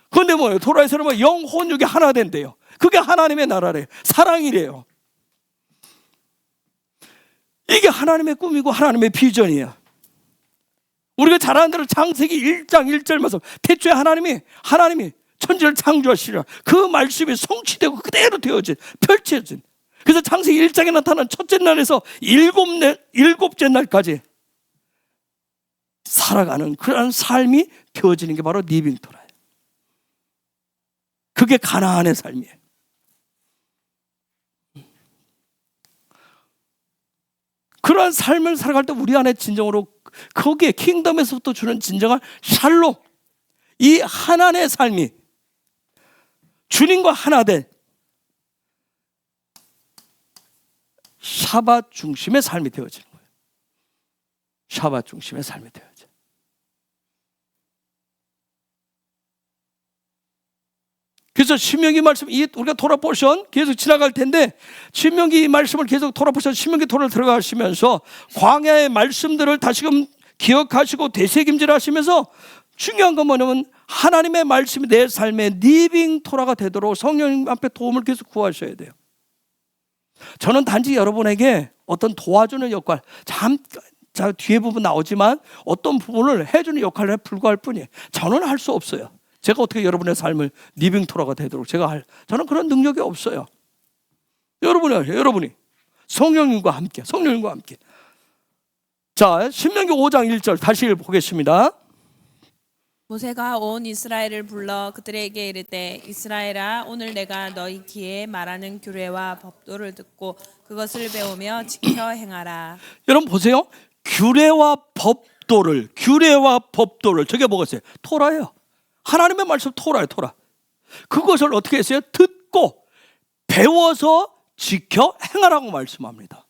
그런데 뭐예요? 토라에서는 영, 혼, 육이 하나 된대요. 그게 하나님의 나라래요. 사랑이래요. 이게 하나님의 꿈이고 하나님의 비전이에요. 우리가 잘 아는 대로 창세기 1장 1절 말씀, 태초에 하나님이 천지를 창조하시라, 그 말씀이 성취되고 그대로 되어진, 펼쳐진. 그래서 창세기 1장에 나타난 첫째 날에서 일곱째 날까지 살아가는 그런 삶이 되어지는 게 바로 리빙 토라예요. 그게 가나안의 삶이에요. 그러한 삶을 살아갈 때 우리 안에 진정으로 거기에 킹덤에서부터 주는 진정한 샬롬, 이 하나의 삶이 주님과 하나 된 샤밧 중심의 삶이 되어지는 거예요. 샤밧 중심의 삶이 되어져. 그래서 신명기 말씀, 우리가 토라 포션 계속 지나갈 텐데, 신명기 말씀을 계속 토라 포션, 신명기 토라를 들어가시면서 광야의 말씀들을 다시금 기억하시고 되새김질 하시면서, 중요한 건 뭐냐면 하나님의 말씀이 내 삶의 리빙 토라가 되도록 성령님 앞에 도움을 계속 구하셔야 돼요. 저는 단지 여러분에게 어떤 도와주는 역할, 잠깐 뒤에 부분 나오지만 어떤 부분을 해주는 역할에 불과할 뿐이에요. 저는 할 수 없어요. 제가 어떻게 여러분의 삶을 리빙 토라가 되도록 저는 그런 능력이 없어요. 여러분이 성령님과 함께. 자, 신명기 5장 1절 다시 보겠습니다. 모세가 온 이스라엘을 불러 그들에게 이르되, 이스라엘아, 오늘 내가 너희 귀에 말하는 규례와 법도를 듣고 그것을 배우며 지켜 행하라. 여러분 보세요. 규례와 법도를 저게 뭐겠어요? 토라예요. 하나님의 말씀 토라예요. 토라. 그것을 어떻게 했어요? 듣고 배워서 지켜 행하라고 말씀합니다.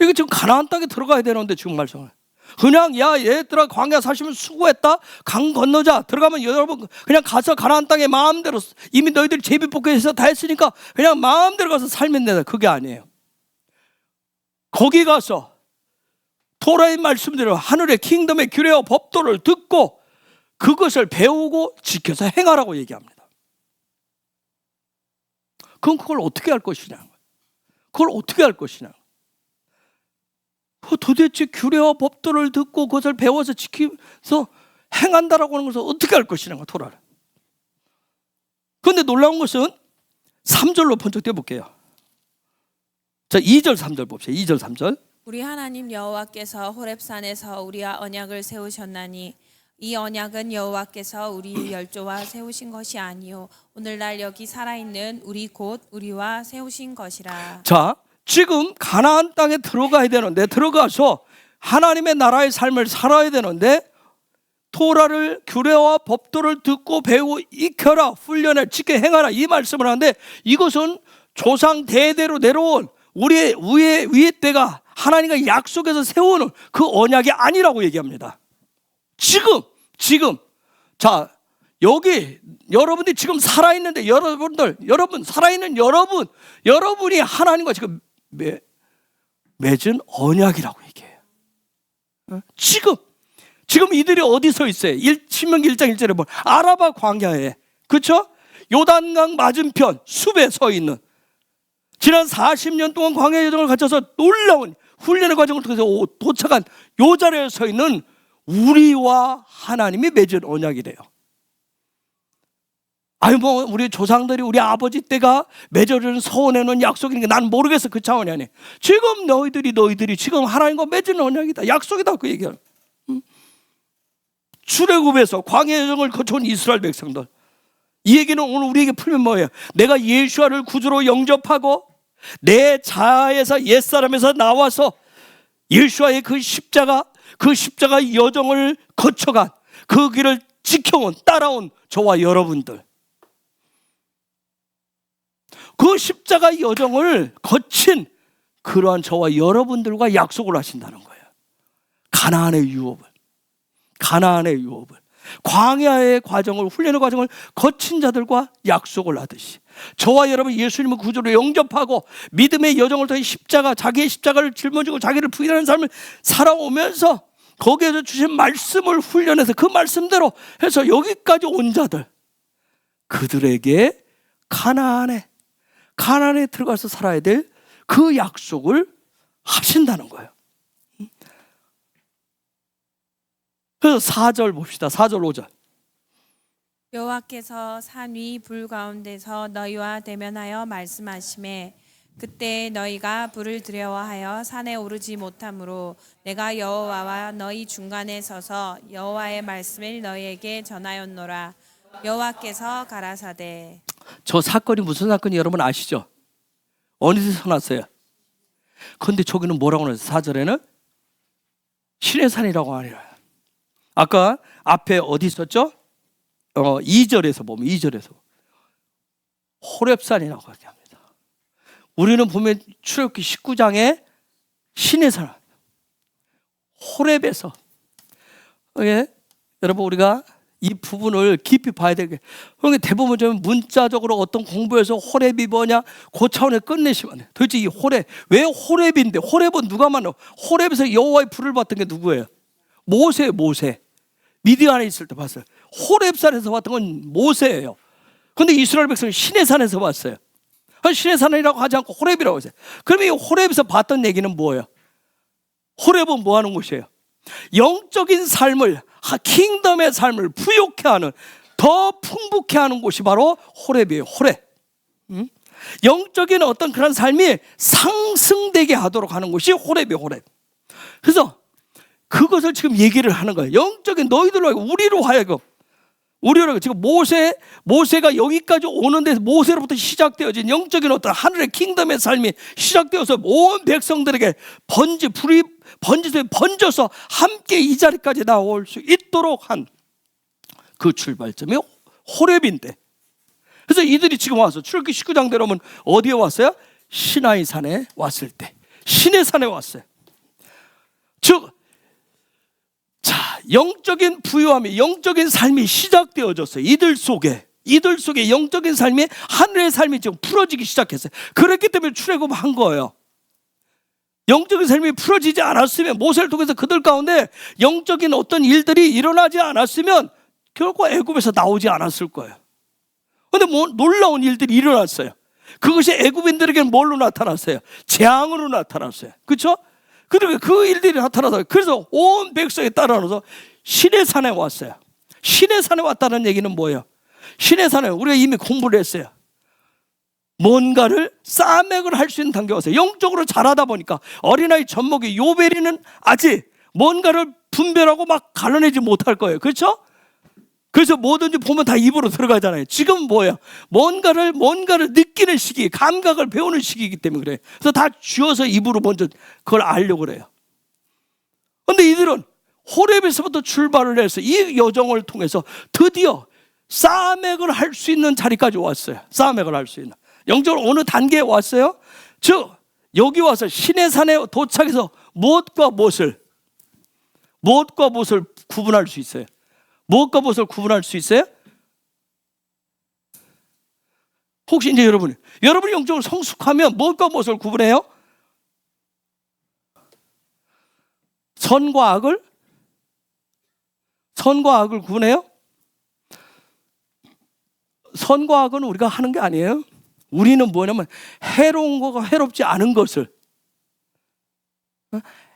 이게 지금 가나안 땅에 들어가야 되는데 지금 말씀을, 그냥 야 얘들아 광야 사시면 수고했다, 강 건너자, 들어가면 여러분 그냥 가서 가나안 땅에 마음대로, 이미 너희들이 제비뽑기해서 다 했으니까 그냥 마음대로 가서 살면 된다. 그게 아니에요. 거기 가서 토라의 말씀대로 하늘의 킹덤의 규례와 법도를 듣고 그것을 배우고 지켜서 행하라고 얘기합니다. 그럼 그걸 어떻게 할 것이냐? 도대체 규례와 법도를 듣고 그것을 배워서 지키면서 행한다라고 하는 것을 어떻게 할 것이냐, 토라를. 그런데 놀라운 것은 3절로 번쩍 떼볼게요. 자, 2절 3절 봅시다. 2절 3절. 우리 하나님 여호와께서 호렙산에서 우리와 언약을 세우셨나니 이 언약은 여호와께서 우리 열조와 세우신 것이 아니요 오늘날 여기 살아있는 우리 곧 우리와 세우신 것이라. 자, 지금 가나안 땅에 들어가야 되는데, 들어가서 하나님의 나라의 삶을 살아야 되는데, 토라를, 규례와 법도를 듣고 배우고 익혀라, 훈련해, 지켜 행하라, 이 말씀을 하는데, 이것은 조상 대대로 내려온 우리의 위의 때가 하나님과 약속해서 세우는 그 언약이 아니라고 얘기합니다. 지금 자, 여기 여러분들이 지금 살아있는데, 여러분 살아있는 여러분이 하나님과 지금 맺은 언약이라고 얘기해요. 지금 이들이 어디 서 있어요? 신명기 1장 1절에 보면 아라바 광야에, 그렇죠? 요단강 맞은편 숲에 서 있는, 지난 40년 동안 광야 여정을 거쳐서 놀라운 훈련의 과정을 통해서 도착한 요 자리에 서 있는 우리와 하나님이 맺은 언약이래요. 아니 뭐 우리 조상들이 우리 아버지 때가 맺어준 서원에는 약속이니까 난 모르겠어, 그 차원이 아니에요. 지금 너희들이 지금 하나님과 맺은 언약이다, 약속이다, 그 얘기야. 출애굽에서 광야 여정을 거쳐온 이스라엘 백성들, 이 얘기는 오늘 우리에게 풀면 뭐예요? 내가 예수와를 구주로 영접하고 내 자아에서 옛사람에서 나와서 예수와의 그 십자가 여정을 거쳐간 그 길을 지켜온, 따라온 저와 여러분들, 그 십자가 여정을 거친 그러한 저와 여러분들과 약속을 하신다는 거예요. 가나안의 유업을, 광야의 과정을, 훈련의 과정을 거친 자들과 약속을 하듯이 저와 여러분 예수님을 구주로 영접하고 믿음의 여정을 통해 자기의 십자가를 짊어지고 자기를 부인하는 삶을 살아오면서 거기에서 주신 말씀을 훈련해서 그 말씀대로 해서 여기까지 온 자들, 그들에게 가나안에 들어가서 살아야 될 그 약속을 하신다는 거예요. 그래서 4절 봅시다. 4절 5절. 여호와께서 산 위 불 가운데서 너희와 대면하여 말씀하시매 그때 너희가 불을 두려워하여 산에 오르지 못하므로 내가 여호와와 너희 중간에 서서 여호와의 말씀을 너희에게 전하였노라. 여호와께서 가라사대. 저 사건이 무슨 사건이 여러분 아시죠? 어느 데서 났어요? 그런데 저기는 뭐라고 그랬어요? 4절에는 시내산이라고 하니라. 아까 앞에 어디 있었죠? 2절에서 보면 2절에서 호렙산이라고 얘기합니다. 우리는 보면 출애굽기 19장에 시내산, 호렙에서, 여러분 우리가 이 부분을 깊이 봐야 되게. 그러니까 대부분 좀 문자적으로 어떤 공부에서 호렙이 뭐냐 그 차원에 끝내시면 돼요. 도대체 이 호렙, 왜 호렙인데, 호렙은 누가 만나? 호렙에서 여호와의 불을 봤던 게 누구예요? 모세. 미디안에 있을 때 봤어요. 호렙산에서 봤던 건 모세예요. 그런데 이스라엘 백성은 시내산에서 봤어요. 시내산이라고 하지 않고 호렙이라고 했어요. 그러면 이 호렙에서 봤던 얘기는 뭐예요? 호렙은 뭐 하는 곳이에요? 영적인 삶을, 킹덤의 삶을 부욕해 하는, 더 풍부케 하는 곳이 바로 호렙이에요. 호렙. 영적인 어떤 그런 삶이 상승되게 하도록 하는 곳이 호렙이에요. 호렙. 그래서 그것을 지금 얘기를 하는 거예요. 영적인 너희들로 하여금, 우리로 하여금 지금 모세가 여기까지 오는데 모세로부터 시작되어진 영적인 어떤 하늘의 킹덤의 삶이 시작되어서 온 백성들에게 불이 번져서 함께 이 자리까지 나올 수 있도록 한 그 출발점이 호렙인데, 그래서 이들이 지금 와서 출애굽기 19장 되면 어디에 왔어요? 시나이산에 왔을 때, 시내산에 왔어요. 즉 영적인 부유함이, 영적인 삶이 시작되어졌어요. 이들 속에 영적인 삶이, 하늘의 삶이 지금 풀어지기 시작했어요. 그렇기 때문에 출애굽한 거예요. 영적인 삶이 풀어지지 않았으면, 모세를 통해서 그들 가운데 영적인 어떤 일들이 일어나지 않았으면 결국 애굽에서 나오지 않았을 거예요. 그런데 뭐 놀라운 일들이 일어났어요. 그것이 애굽인들에게는 뭘로 나타났어요? 재앙으로 나타났어요. 그렇죠? 그리고 그 일들이 나타나서, 그래서 온 백성이 따라서 시내산에 왔어요. 시내산에 왔다는 얘기는 뭐예요? 시내산에 우리가 이미 공부를 했어요. 뭔가를 싸맥을 할 수 있는 단계에 왔어요. 영적으로 자라다 보니까 어린아이 젖먹이 요베리는 아직 뭔가를 분별하고 막 갈라내지 못할 거예요. 그렇죠? 그래서 뭐든지 보면 다 입으로 들어가잖아요. 지금 뭐예요? 뭔가를 느끼는 시기, 감각을 배우는 시기이기 때문에 그래요. 그래서 다 쥐어서 입으로 먼저 그걸 알려고 그래요. 그런데 이들은 호렙에서부터 출발을 해서 이 여정을 통해서 드디어 싸맥을 할 수 있는 자리까지 왔어요. 싸맥을 할 수 있는. 영적으로 어느 단계에 왔어요? 즉 여기 와서 시내산에 도착해서 무엇과 무엇을 구분할 수 있어요? 무엇과 무엇을 구분할 수 있어요? 혹시 이제 여러분이 영적으로 성숙하면 무엇과 무엇을 구분해요? 선과 악을 구분해요? 선과 악은 우리가 하는 게 아니에요. 우리는 뭐냐면 해로운 것과 해롭지 않은 것을,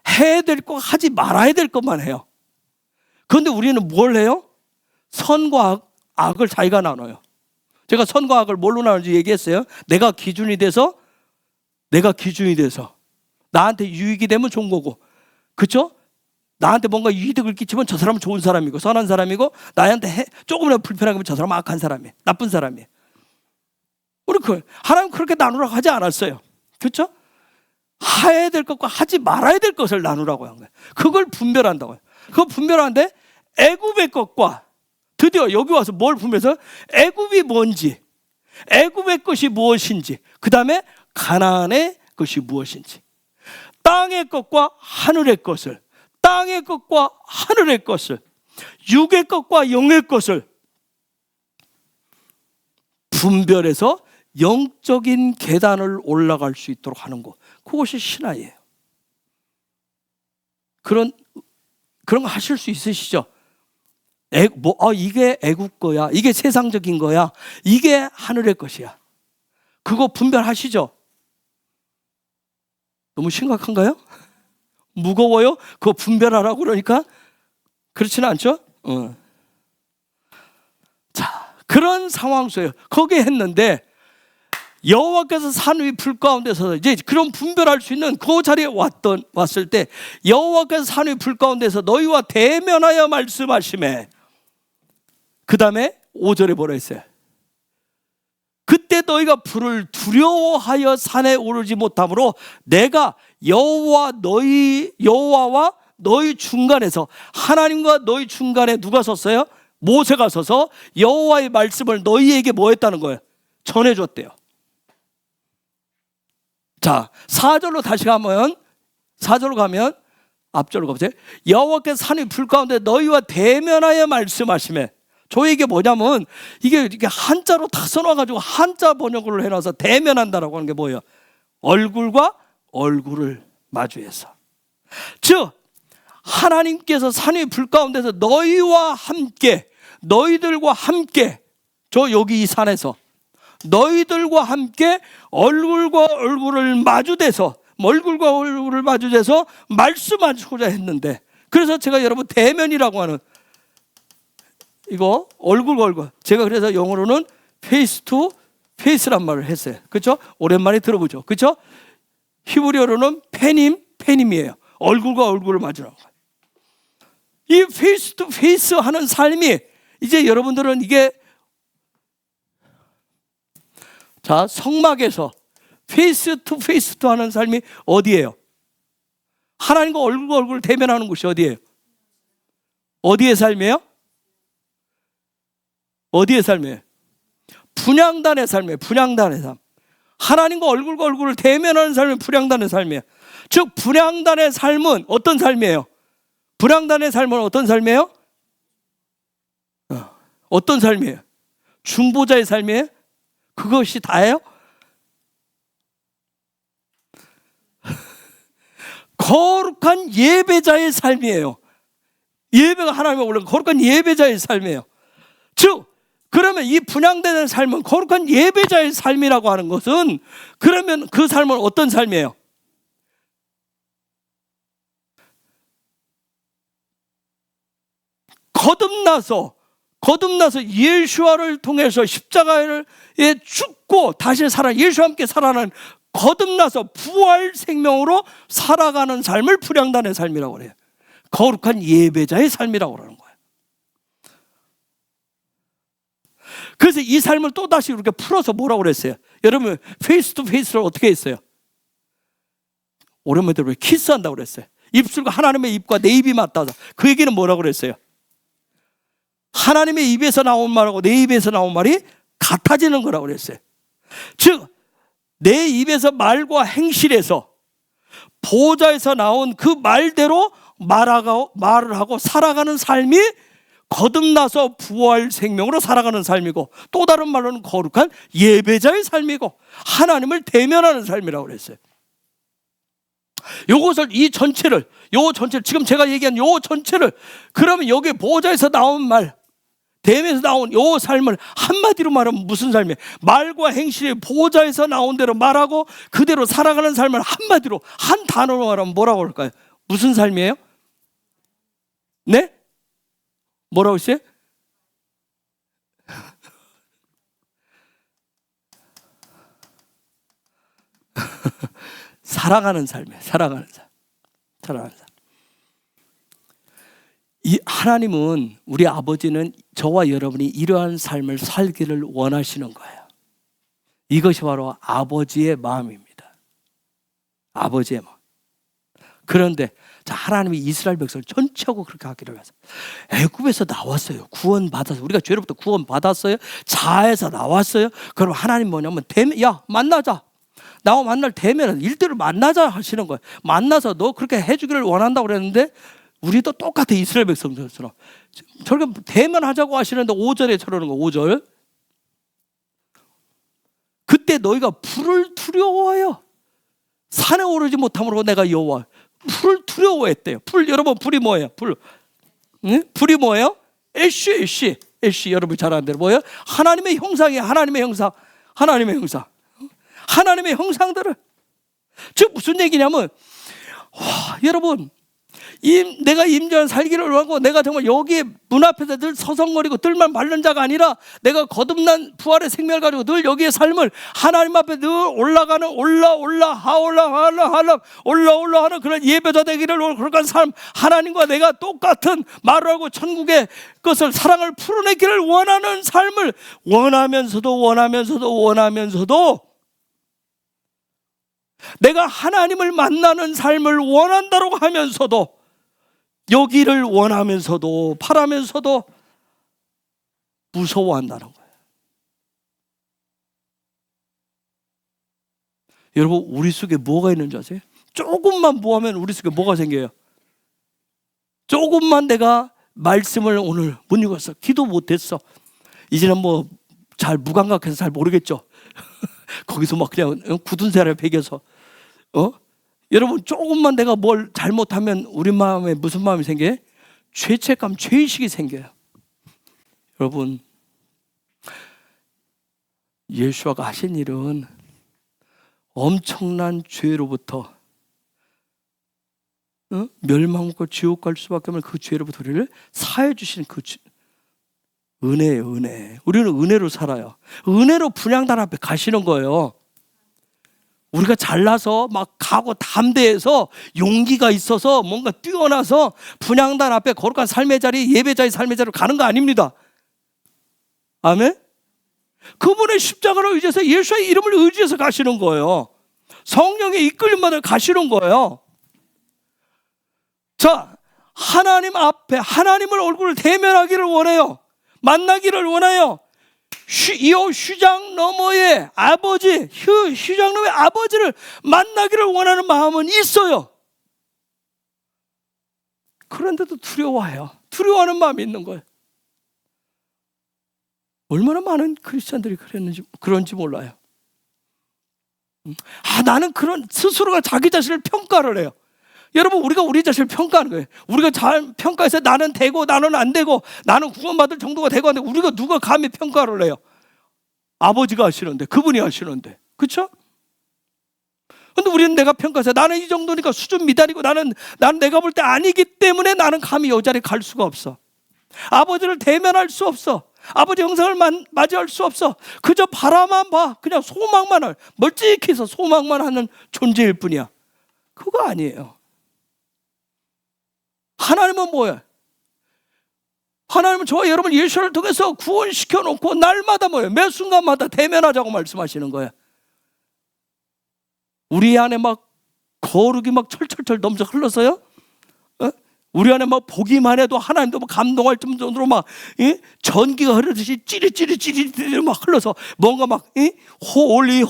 해야 될 것, 하지 말아야 될 것만 해요. 그런데 우리는 뭘 해요? 선과 악을 자기가 나눠요. 제가 선과학을 뭘로 나누는지 얘기했어요. 내가 기준이 돼서 나한테 유익이 되면 좋은 거고, 그렇죠? 나한테 뭔가 이득을 끼치면 저 사람은 좋은 사람이고 선한 사람이고, 나한테 조금이라도 불편하게 하면 저 사람은 악한 사람이에요. 나쁜 사람이에요. 우리 하나님 그렇게 나누라고 하지 않았어요. 그렇죠? 해야 될 것과 하지 말아야 될 것을 나누라고 한 거예요. 그걸 분별한다고요. 그거 분별하는데 애굽의 것과, 드디어 여기 와서 뭘 분별해서 애굽이 뭔지, 애굽의 것이 무엇인지, 그 다음에 가나안의 것이 무엇인지, 땅의 것과 하늘의 것을, 땅의 것과 하늘의 것을, 육의 것과 영의 것을 분별해서 영적인 계단을 올라갈 수 있도록 하는 것, 그것이 신앙이에요. 그런 거 하실 수 있으시죠? 이게 애국 거야, 이게 세상적인 거야, 이게 하늘의 것이야, 그거 분별하시죠? 너무 심각한가요? 무거워요? 그거 분별하라고 그러니까? 그렇지는 않죠? 자, 그런 상황 속에 거기에 했는데, 여호와께서 산 위 불 가운데서 이제 그런 분별할 수 있는 그 자리에 왔을 때, 여호와께서 산 위 불 가운데서 너희와 대면하여 말씀하시매, 그 다음에 5절에 뭐라 했어요? 그때 너희가 불을 두려워하여 산에 오르지 못하므로 내가 여호와와 너희 중간에서, 하나님과 너희 중간에 누가 섰어요? 모세가 서서 여호와의 말씀을 너희에게 뭐 했다는 거예요? 전해줬대요. 자, 4절로 다시 가면, 4절로 가면 앞절로 가보세요. 여호와께서 산 위 불 가운데 너희와 대면하여 말씀하시매, 저에게 뭐냐면 이게 한자로 다 써놔가지고 한자 번역을 해놔서 대면한다라고 하는 게 뭐예요? 얼굴과 얼굴을 마주해서, 즉 하나님께서 산 위 불 가운데서 너희와 함께, 너희들과 함께, 저 여기 이 산에서 너희들과 함께 얼굴과 얼굴을 마주대서, 얼굴과 얼굴을 마주대서 말씀하시고자 했는데, 그래서 제가 여러분 대면이라고 하는 이거 얼굴과 얼굴, 제가 그래서 영어로는 페이스 투 페이스란 말을 했어요. 그렇죠? 오랜만에 들어보죠. 그렇죠? 히브리어로는 페님이에요. 얼굴과 얼굴을 마주하는 거예요. 이 페이스 투 페이스 하는 삶이, 이제 여러분들은 이게, 자, 성막에서 페이스 투 하는 삶이 어디예요? 하나님과 얼굴과 얼굴을 대면하는 곳이 어디예요? 어디의 삶이에요? 어디의 삶이에요? 분향단의 삶이에요. 분향단의 삶. 하나님과 얼굴과 얼굴을 대면하는 삶이 분향단의 삶이에요. 즉 분향단의 삶은 어떤 삶이에요? 분향단의 삶은 어떤 삶이에요? 어떤 삶이에요? 중보자의 삶이에요? 그것이 다예요? 거룩한 예배자의 삶이에요. 예배가 하나님의 올라간 거룩한 예배자의 삶이에요. 즉 그러면 이 분향되는 삶은 거룩한 예배자의 삶이라고 하는 것은, 그러면 그 삶은 어떤 삶이에요? 거듭나서 예수와를 통해서 십자가에 죽고 다시 예수와 함께 살아나는, 거듭나서 부활 생명으로 살아가는 삶을 분향단의 삶이라고 그래요. 거룩한 예배자의 삶이라고 그러는 거예요. 그래서 이 삶을 또 다시 이렇게 풀어서 뭐라고 그랬어요? 여러분 페이스 투 페이스를 어떻게 했어요? 오랜만에 들어보면 키스한다고 그랬어요. 입술과 하나님의 입과 내 입이 맞닿아서. 그 얘기는 뭐라고 그랬어요? 하나님의 입에서 나온 말하고 내 입에서 나온 말이 같아지는 거라고 그랬어요. 즉 내 입에서 말과 행실에서, 보호자에서 나온 그 말대로 말을 하고 살아가는 삶이 거듭나서 부활 생명으로 살아가는 삶이고, 또 다른 말로는 거룩한 예배자의 삶이고 하나님을 대면하는 삶이라고 그랬어요. 요것을, 이 전체를, 지금 제가 얘기한 요 전체를, 그러면 여기 보호자에서 나온 말, 대면에서 나온 요 삶을 한마디로 말하면 무슨 삶이에요? 말과 행실이 보호자에서 나온 대로 말하고 그대로 살아가는 삶을 한마디로, 한 단어로 말하면 뭐라고 할까요? 무슨 삶이에요? 네? 뭐라고 했어요? 살아가는 삶이에요. 살아가는 삶. 살아가는 삶. 이 하나님은, 우리 아버지는 저와 여러분이 이러한 삶을 살기를 원하시는 거예요. 이것이 바로 아버지의 마음입니다. 아버지의 마음. 그런데 자, 하나님이 이스라엘 백성을 전체하고 그렇게 하기를 해서 애굽에서 나왔어요. 구원받았어요. 우리가 죄로부터 구원받았어요. 자에서 나왔어요. 그럼 하나님 뭐냐면 야 만나자. 나와 만날 대면은 일대를 만나자 하시는 거예요. 만나서 너 그렇게 해주기를 원한다고 그랬는데 우리도 똑같아. 이스라엘 백성들처럼 저렇게 대면하자고 하시는데 5절에 저러는 거. 5절. 그때 너희가 불을 두려워하여 산에 오르지 못함으로 내가 여호와. 불을 두려워했대요. 불, 여러분 불이 뭐예요? 불. 응? 불이 뭐예요? 애쉬. 여러분 잘 아는 대로 뭐예요? 하나님의 형상이에요. 하나님의 형상. 하나님의 형상들을. 즉 무슨 얘기냐면 여러분 내가 임전 살기를 원하고 내가 정말 여기에 문 앞에서 늘 서성거리고 뜰만 밟는 자가 아니라 내가 거듭난 부활의 생명을 가지고 늘 여기의 삶을 하나님 앞에 늘 올라가는 올라 하는 그런 예배자 되기를 그런 삶, 하나님과 내가 똑같은 말을 하고 천국의 것을 사랑을 풀어내기를 원하는 삶을 원하면서도 내가 하나님을 만나는 삶을 원한다고 하면서도 여기를 원하면서도 바라면서도 무서워한다는 거예요. 여러분 우리 속에 뭐가 있는지 아세요? 조금만 뭐하면 우리 속에 뭐가 생겨요? 조금만 내가 말씀을 오늘 못 읽었어, 기도 못했어, 이제는 뭐 잘 무감각해서 잘 모르겠죠. 거기서 막 그냥 굳은 살에 베겨서 여러분 조금만 내가 뭘 잘못하면 우리 마음에 무슨 마음이 생겨요? 죄책감, 죄의식이 생겨요. 여러분 예수아가 하신 일은 엄청난 죄로부터 멸망과 지옥 갈 수밖에 없는 그 죄로부터 우리를 사해 주시는 그 은혜예요. 은혜. 우리는 은혜로 살아요. 은혜로 분향단 앞에 가시는 거예요. 우리가 잘나서 막 가고 담대해서 용기가 있어서 뭔가 뛰어나서 분향단 앞에 거룩한 삶의 자리, 예배자의 삶의 자리로 가는 거 아닙니다. 아멘? 그분의 십자가를 의지해서 예수의 이름을 의지해서 가시는 거예요. 성령의 이끌림만을 가시는 거예요. 자, 하나님 앞에 하나님을 얼굴을 대면하기를 원해요. 만나기를 원해요. 이 휴장 너머의 아버지, 휴장 너머의 아버지를 만나기를 원하는 마음은 있어요. 그런데도 두려워해요. 두려워하는 마음이 있는 거예요. 얼마나 많은 크리스찬들이 그런지 몰라요. 나는 그런 스스로가 자기 자신을 평가를 해요. 여러분 우리가 우리 자신을 평가하는 거예요. 우리가 잘 평가해서 나는 되고 나는 안 되고 나는 구원받을 정도가 되고 안 되고 우리가 누가 감히 평가를 해요? 아버지가 하시는데, 그분이 하시는데, 그렇죠? 근데 우리는 내가 평가해서 나는 이 정도니까 수준 미달이고 나는 내가 볼 때 아니기 때문에 나는 감히 이 자리에 갈 수가 없어. 아버지를 대면할 수 없어. 아버지 형상을 맞이할 수 없어. 그저 바라만 봐. 그냥 소망만 할, 멀찍해서 소망만 하는 존재일 뿐이야. 그거 아니에요. 하나님은 뭐예요? 하나님은 저와 여러분 예수를 통해서 구원시켜 놓고 날마다 뭐예요? 매 순간마다 대면하자고 말씀하시는 거예요. 우리 안에 막 거룩이 막 철철철 넘쳐 흘러서요. 우리 안에 막 보기만 해도 하나님도 막 감동할 정도로 막 전기가 흐르듯이 찌릿찌릿 막 흘러서 뭔가 막 홀리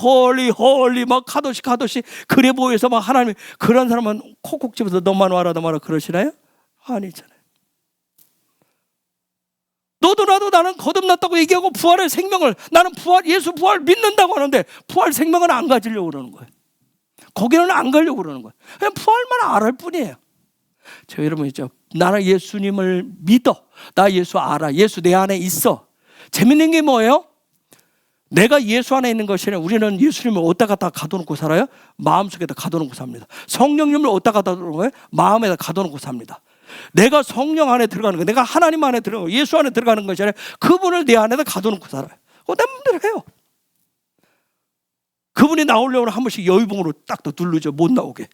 막 가도시 그래 보여서 막 하나님, 그런 사람은 콕콕 집어서 너만 와라 그러시나요? 아니잖아요. 너도 나도 나는 거듭났다고 얘기하고 부활의 생명을, 나는 예수 부활 믿는다고 하는데 부활 생명은 안 가지려고 그러는 거예요. 거기는 안 가려고 그러는 거예요. 그냥 부활만 알을 뿐이에요. 저 여러분 있죠. 나는 예수님을 믿어. 나 예수 알아. 예수 내 안에 있어. 재밌는 게 뭐예요? 내가 예수 안에 있는 것이 아니라 우리는 예수님을 어디다 갖다 가둬놓고 살아요? 마음속에다 가둬놓고 삽니다. 성령님을 어디다 가둬놓고 거예요? 마음에다 가둬놓고 삽니다. 내가 성령 안에 들어가는 거, 내가 하나님 안에 들어가고 예수 안에 들어가는 것이 아니라 그분을 내 안에다 가둬놓고 살아요. 그거 내 마음대로 해요. 그분이 나오려고 한 번씩 여유봉으로 딱 더 누르죠. 못 나오게.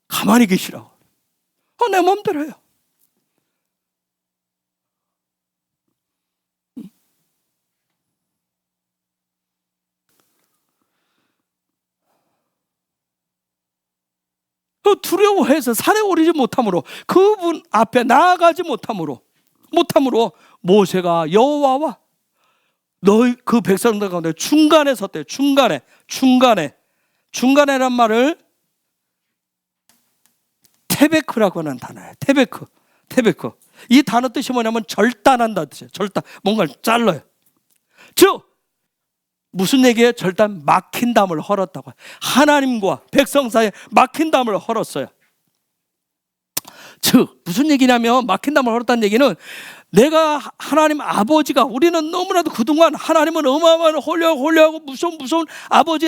가만히 계시라고. 내 맘대로 해요. 두려워해서 산에 오르지 못함으로, 그분 앞에 나아가지 못함으로 모세가 여호와와 너희 그 백성들 가운데 중간에 섰대요. 중간에란 말을 테베크라고 하는 단어예요. 테베크. 이 단어 뜻이 뭐냐면 절단한다 뜻이에요. 뭔가를 잘라요. 즉 무슨 얘기예요? 절단, 막힌 담을 헐었다고. 하나님과 백성 사이에 막힌 담을 헐었어요. 즉 무슨 얘기냐면, 막힌 담을 헐었다는 얘기는, 내가 하나님 아버지가, 우리는 너무나도 그동안 하나님은 어마어마한 홀려하고 무서운 아버지,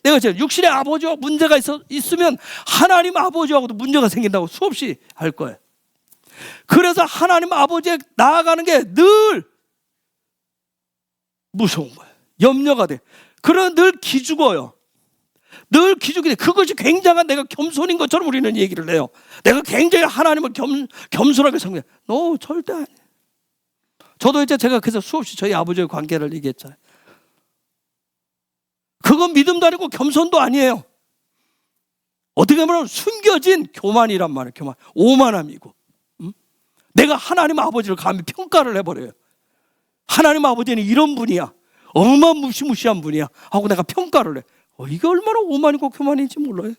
내가 지금 육신의 아버지와 문제가 있으면 하나님 아버지하고도 문제가 생긴다고 수없이 할 거예요. 그래서 하나님 아버지에 나아가는 게 늘 무서운 거예요. 염려가 돼. 그러나 늘 기죽어요. 늘 기죽이 돼. 그것이 굉장한 내가 겸손인 것처럼 우리는 얘기를 해요. 내가 굉장히 하나님을 겸손하게 섬겨. 절대 아니에요. 저도 이제 제가 그래서 수없이 저희 아버지의 관계를 얘기했잖아요. 그건 믿음도 아니고 겸손도 아니에요. 어떻게 보면 숨겨진 교만이란 말이에요. 교만. 오만함이고. 내가 하나님 아버지를 감히 평가를 해버려요. 하나님 아버지는 이런 분이야. 어마무시무시한 분이야 하고 내가 평가를 해. 이게 얼마나 오만이고 교만인지 몰라요.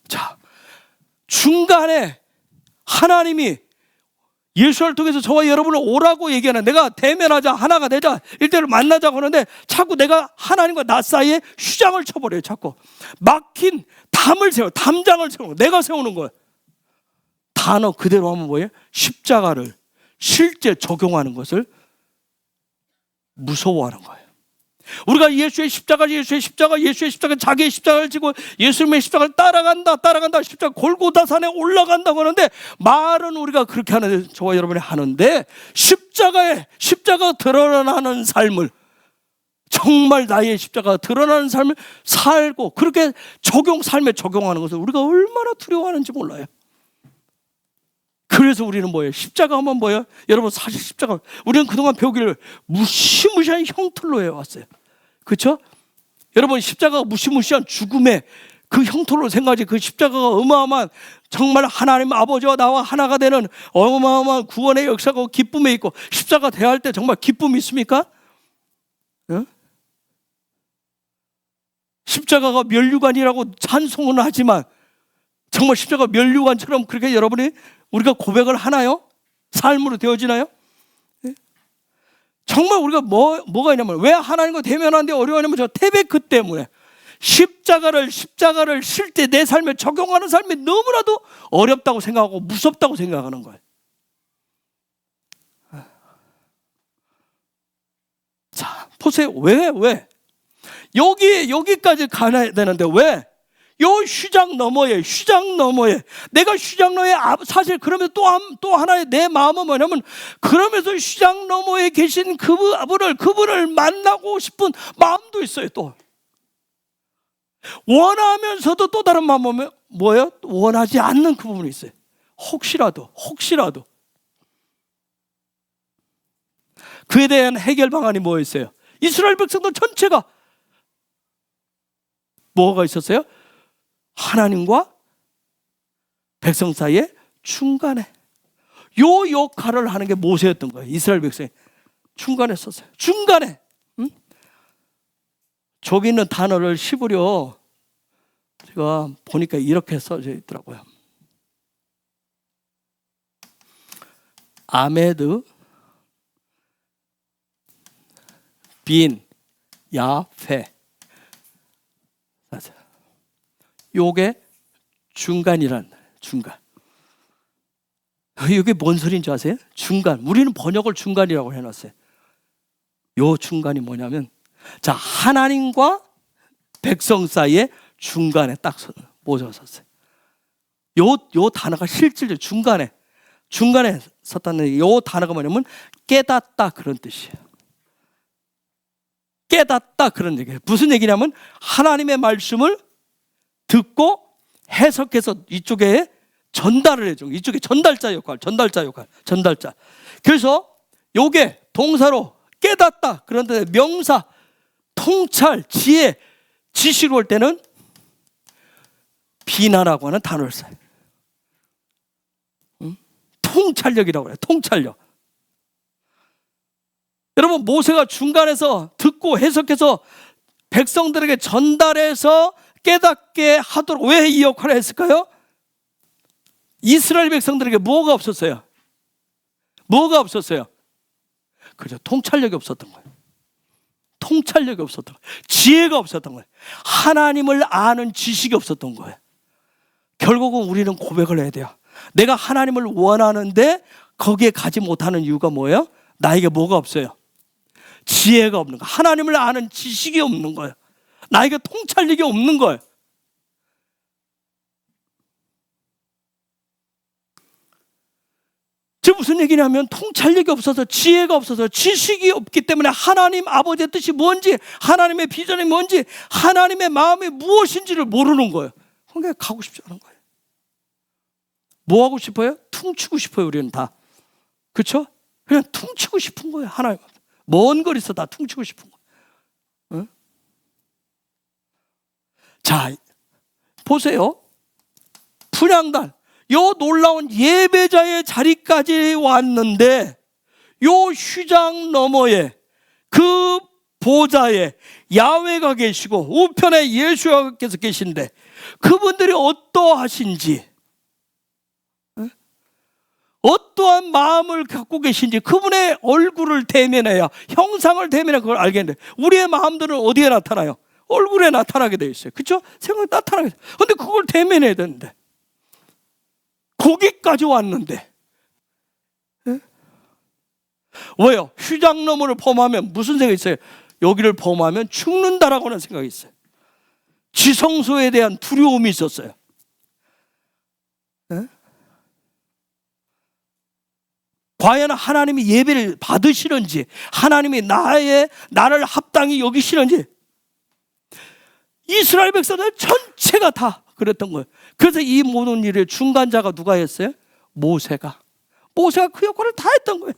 자, 중간에 하나님이 예수를 통해서 저와 여러분을 오라고 얘기하는, 내가 대면하자, 하나가 되자, 일대를 만나자고 하는데 자꾸 내가 하나님과 나 사이에 휴장을 쳐버려요. 자꾸 막힌 담장을 세우는 거예요. 내가 세우는 거예요. 단어 그대로 하면 뭐예요? 십자가를 실제 적용하는 것을 무서워하는 거예요. 우리가 예수의 십자가, 자기의 십자가를 지고 예수님의 십자가를 따라간다. 십자가 골고다산에 올라간다고 하는데, 말은 우리가 그렇게 하는데, 저와 여러분이 하는데, 십자가가 드러나는 삶을, 정말 나의 십자가가 드러나는 삶을 살고 그렇게 삶에 적용하는 것을 우리가 얼마나 두려워하는지 몰라요. 그래서 우리는 뭐예요? 십자가 하면 뭐예요? 여러분, 사실 십자가, 우리는 그동안 배우기를 무시무시한 형틀로 해왔어요. 그렇죠? 여러분, 십자가가 무시무시한 죽음의 그 형틀로 생각하지, 그 십자가가 어마어마한, 정말 하나님 아버지와 나와 하나가 되는 어마어마한 구원의 역사가 기쁨에 있고, 십자가 대할 때 정말 기쁨이 있습니까? 어? 십자가가 면류관이라고 찬송은 하지만 정말 십자가 면류관처럼 그렇게 여러분이 우리가 고백을 하나요? 삶으로 되어지나요? 정말 우리가 뭐가 있냐면, 왜 하나님과 대면하는데 어려워하냐면, 저 테베크 때문에 십자가를 실제 내 삶에 적용하는 삶이 너무나도 어렵다고 생각하고 무섭다고 생각하는 거예요. 자, 보세요. 왜? 여기까지 가야 되는데 왜? 요 휴장 너머에 내가 휴장 너머에, 사실 그러면 또 하나의 내 마음은 뭐냐면, 그러면서 휴장 너머에 계신 그분을 만나고 싶은 마음도 있어요. 또 원하면서도 또 다른 마음은 뭐예요? 원하지 않는 그 부분이 있어요. 혹시라도 그에 대한 해결 방안이 뭐였어요? 이스라엘 백성들 전체가 뭐가 있었어요? 하나님과 백성 사이에 중간에, 요 역할을 하는 게 모세였던 거예요. 이스라엘 백성이 중간에 썼어요. 중간에. 저기 있는 단어를 씹으려 제가 보니까 이렇게 써져 있더라고요. 아메드 빈 야페. 맞아. 요게 중간이란, 중간. 이게 뭔 소리인지 아세요? 중간. 우리는 번역을 중간이라고 해놨어요. 요 중간이 뭐냐면, 자, 하나님과 백성 사이에 중간에 딱 모세가 섰어요. 요 단어가 실질적으로 중간에 섰다는, 요 단어가 뭐냐면 깨닫다, 그런 뜻이에요. 깨닫다 그런 얘기예요. 무슨 얘기냐면 하나님의 말씀을 듣고 해석해서 이쪽에 전달을 해줘. 이쪽에 전달자 역할. 그래서 요게 동사로 깨닫다. 그런데 명사, 통찰, 지혜, 지식으로 올 때는 비나라고 하는 단어를 써요. 통찰력이라고 해요. 통찰력. 여러분, 모세가 중간에서 듣고 해석해서 백성들에게 전달해서 깨닫게 하도록 왜 이 역할을 했을까요? 이스라엘 백성들에게 뭐가 없었어요? 그죠? 통찰력이 없었던 거예요. 지혜가 없었던 거예요. 하나님을 아는 지식이 없었던 거예요. 결국은 우리는 고백을 해야 돼요. 내가 하나님을 원하는데 거기에 가지 못하는 이유가 뭐예요? 나에게 뭐가 없어요? 지혜가 없는 거예요. 하나님을 아는 지식이 없는 거예요. 나에게 통찰력이 없는 거예요. 지금 무슨 얘기냐면 통찰력이 없어서, 지혜가 없어서, 지식이 없기 때문에 하나님 아버지의 뜻이 뭔지, 하나님의 비전이 뭔지, 하나님의 마음이 무엇인지를 모르는 거예요. 그러니까 가고 싶지 않은 거예요. 뭐 하고 싶어요? 퉁치고 싶어요. 우리는 다. 그렇죠? 그냥 퉁치고 싶은 거예요. 하나님 먼 거리서 다 퉁치고 싶은 거예요. 응? 자, 보세요. 분향단, 요 놀라운 예배자의 자리까지 왔는데 요 휘장 너머에 그 보좌에 야훼가 계시고 우편에 예수께서 계신데 그분들이 어떠하신지, 어떠한 마음을 갖고 계신지, 그분의 얼굴을 대면해야, 형상을 대면해 그걸 알겠는데 우리의 마음들은 어디에 나타나요? 얼굴에 나타나게 되어 있어요. 그렇죠? 생각이 나타나게 돼요. 근데 그걸 대면해야 되는데 거기까지 왔는데, 네? 왜요? 휘장 너머를 범하면 무슨 생각이 있어요? 여기를 범하면 죽는다라고 하는 생각이 있어요. 지성소에 대한 두려움이 있었어요. 네? 과연 하나님이 예배를 받으시는지, 하나님이 나를 합당히 여기시는지, 이스라엘 백성들 전체가 다 그랬던 거예요. 그래서 이 모든 일의 중간자가 누가 했어요? 모세가 그 역할을 다 했던 거예요.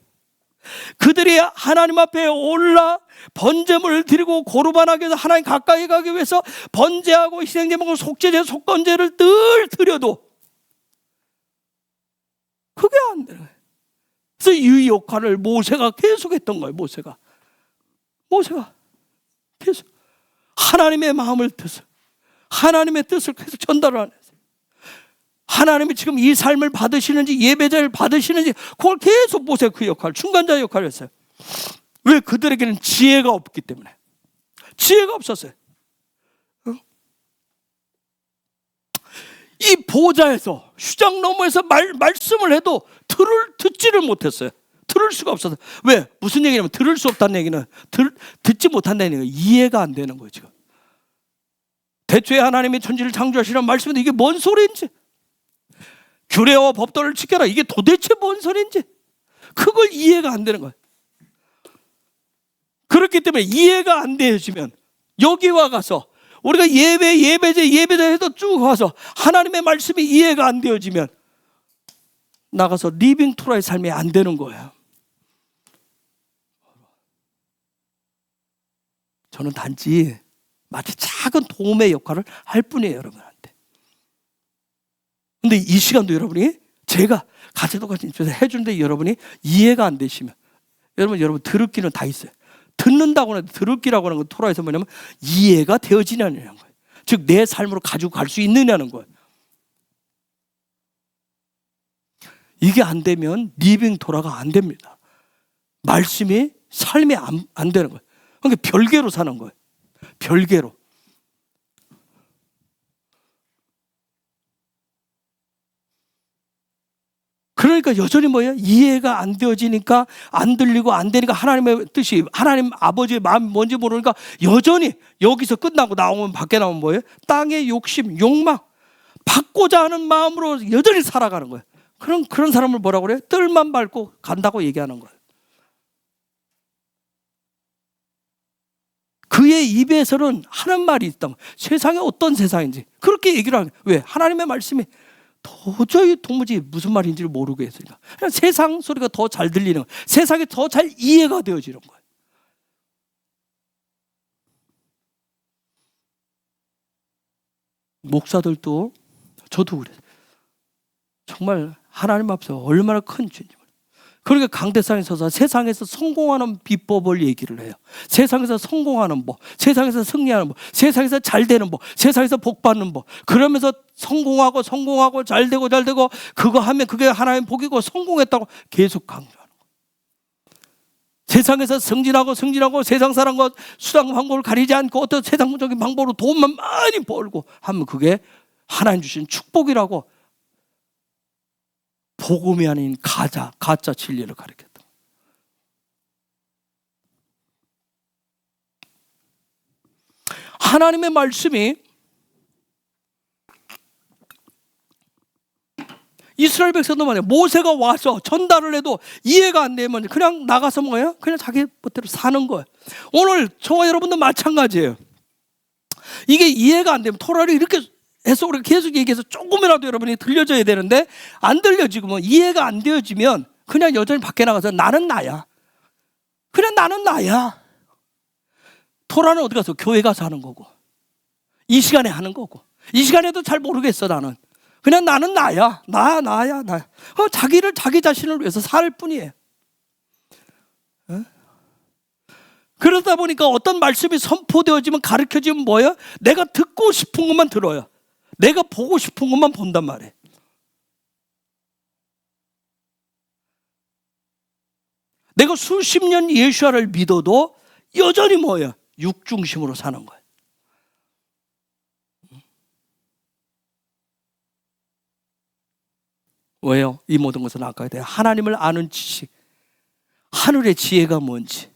그들이 하나님 앞에 올라 번제물을 드리고 고르반하기 위해서, 하나님 가까이 가기 위해서 번제하고 희생제물과 속죄제, 속건제를 늘 드려도 그게 안 되는 거예요. 그래서 이 역할을 모세가 계속했던 거예요. 모세가 계속 하나님의 마음을 뜻을, 하나님의 뜻을 계속 전달을 안 했어요. 하나님이 지금 이 삶을 받으시는지, 예배자를 받으시는지, 그걸 계속 모세가 그 역할, 중간자 역할을 했어요. 왜? 그들에게는 지혜가 없기 때문에. 지혜가 없었어요. 이 보좌에서, 휘장 너머에서 말씀을 해도 듣지를 못했어요. 들을 수가 없어서. 왜? 무슨 얘기냐면 들을 수 없다는 얘기는 듣지 못한다는 얘기가 이해가 안 되는 거예요. 지금 대초에 하나님이 천지를 창조하시라는 말씀인데 이게 뭔 소리인지, 규례와 법도를 지켜라, 이게 도대체 뭔 소리인지 그걸 이해가 안 되는 거예요. 그렇기 때문에 이해가 안 되어지면 여기 와 가서 우리가 예배자 해도 쭉 와서 하나님의 말씀이 이해가 안 되어지면 나가서 리빙 토라의 삶이 안 되는 거예요. 저는 단지 마치 작은 도움의 역할을 할 뿐이에요, 여러분한테. 근데 이 시간도 여러분이 제가 가제도 같이 해주는데 여러분이 이해가 안 되시면, 여러분 들을 귀는 다 있어요. 듣는다고 하는, 들을 귀라고 하는 건 토라에서 뭐냐면 이해가 되어지냐는 거예요. 즉 내 삶으로 가지고 갈 수 있느냐는 거예요. 이게 안 되면 리빙 토라가 안 됩니다. 말씀이 삶이 안 되는 거예요. 그러니까 별개로 사는 거예요. 별개로. 그러니까 여전히 뭐예요? 이해가 안 되어지니까, 안 들리고 안 되니까, 하나님의 뜻이, 하나님 아버지의 마음이 뭔지 모르니까 여전히 여기서 끝나고 나오면, 밖에 나오면 뭐예요? 땅의 욕심, 욕망, 받고자 하는 마음으로 여전히 살아가는 거예요. 그런 사람을 뭐라고 그래요? 뜰만 밟고 간다고 얘기하는 거예요. 그의 입에서는 하는 말이 있다. 세상이 어떤 세상인지 그렇게 얘기를 하는 거예요. 왜? 하나님의 말씀이 도저히 무슨 말인지를 모르겠으니까. 그냥 세상 소리가 더 잘 들리는 거예요. 세상이 더 잘 이해가 되어지는 거예요. 목사들도 저도 그래요. 정말 하나님 앞에서 얼마나 큰 주님. 그러니까 강대상에 서서 세상에서 성공하는 비법을 얘기를 해요. 세상에서 성공하는 법, 세상에서 승리하는 법, 세상에서 잘 되는 법, 세상에서 복 받는 법. 그러면서 성공하고 잘 되고 그거 하면 그게 하나님 복이고 성공했다고 계속 강조하는 거예요. 세상에서 승진하고 세상 사람과 수단 방법을 가리지 않고 어떤 세상적인 방법으로 돈만 많이 벌고 하면 그게 하나님 주신 축복이라고 복음이 아닌 가짜 진리를 가르쳤다. 하나님의 말씀이 이스라엘 백성도 말이에요. 모세가 와서 전달을 해도 이해가 안 되면 그냥 나가서 뭐예요? 그냥 자기 멋대로 사는 거예요. 오늘 저와 여러분도 마찬가지예요. 이게 이해가 안 되면 토라를 이렇게 해서 우리가 계속 얘기해서 조금이라도 여러분이 들려줘야 되는데 안 들려지고 뭐 이해가 안 되어지면 그냥 여전히 밖에 나가서 나는 나야. 그냥 나는 나야. 토라는 어디 가서 교회 가서 하는 거고 이 시간에 하는 거고 이 시간에도 잘 모르겠어 나는. 그냥 나는 나야. 나야. 자기를 자기 자신을 위해서 살 뿐이에요. 그러다 보니까 어떤 말씀이 선포되어지면 가르쳐지면 뭐예요? 내가 듣고 싶은 것만 들어요. 내가 보고 싶은 것만 본단 말이에요. 내가 수십 년 예수야를 믿어도 여전히 뭐예요? 육중심으로 사는 거예요. 왜요? 이 모든 것은 아까 하나님을 아는 지식, 하늘의 지혜가 뭔지,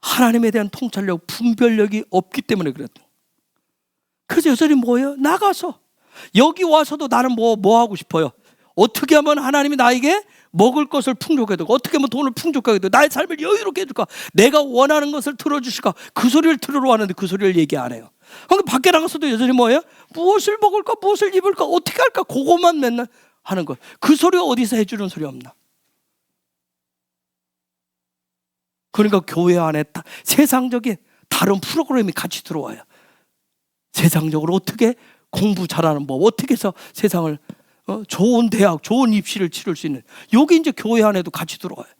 하나님에 대한 통찰력, 분별력이 없기 때문에 그랬다. 그래서 여전히 뭐예요? 나가서 여기 와서도 나는 뭐 하고 싶어요? 어떻게 하면 하나님이 나에게 먹을 것을 풍족하게 되고 어떻게 하면 돈을 풍족하게 되고 나의 삶을 여유롭게 해줄까? 내가 원하는 것을 들어주실까? 그 소리를 들으러 왔는데 그 소리를 얘기 안 해요. 그러니까 밖에 나가서도 여전히 뭐예요? 무엇을 먹을까? 무엇을 입을까? 어떻게 할까? 그것만 맨날 하는 거예요. 그 소리 어디서 해주는 소리 없나? 그러니까 교회 안에 세상적인 다른 프로그램이 같이 들어와요. 세상적으로 어떻게 공부 잘하는 법, 어떻게 해서 세상을 좋은 대학, 좋은 입시를 치를 수 있는, 여기 이제 교회 안에도 같이 들어와요.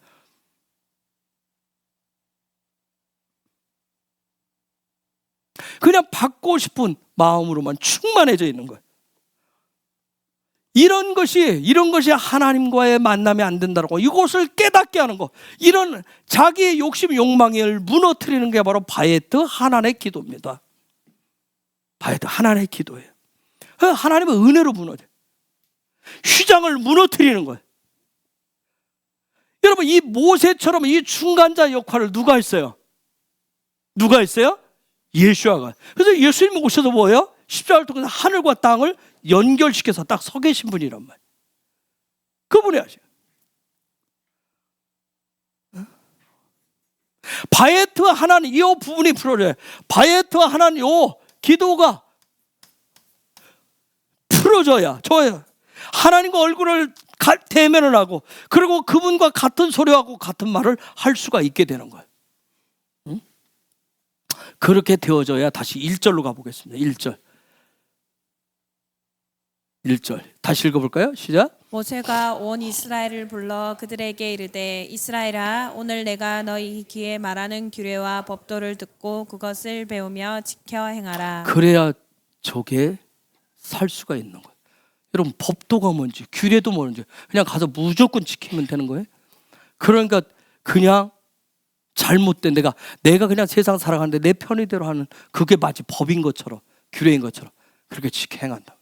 그냥 받고 싶은 마음으로만 충만해져 있는 거예요. 이런 것이 하나님과의 만남이 안 된다고, 이것을 깨닫게 하는 거, 이런 자기의 욕심, 욕망을 무너뜨리는 게 바로 바에트 하나님의 기도입니다. 바에트 하나님의 기도예요. 하나님의 은혜로 무너져요. 휘장을 무너뜨리는 거예요. 여러분, 이 모세처럼 이 중간자 역할을 누가 했어요? 누가 했어요? 예수아가. 그래서 예수님이 오셔서 뭐예요? 십자가를 통해서 하늘과 땅을 연결시켜서 딱 서 계신 분이란 말이에요. 그분이 하셔요. 바에트와 하나님, 이 부분이 풀어져요. 바에트와 하나님, 이 기도가 풀어져야 저예요. 하나님과 얼굴을 대면을 하고, 그리고 그분과 같은 소리하고 같은 말을 할 수가 있게 되는 거예요. 그렇게 되어져야 다시 1절로 가보겠습니다. 1절 다시 읽어볼까요? 시작. 모세가 온 이스라엘을 불러 그들에게 이르되 이스라엘아, 오늘 내가 너희 귀에 말하는 규례와 법도를 듣고 그것을 배우며 지켜 행하라. 그래야 저게 살 수가 있는 거예요. 여러분, 법도가 뭔지 규례도 뭔지 그냥 가서 무조건 지키면 되는 거예요. 그러니까 그냥 잘못된 내가 그냥 세상 살아가는데 내 편의대로 하는 그게 마치 법인 것처럼, 규례인 것처럼 그렇게 지켜 행한다.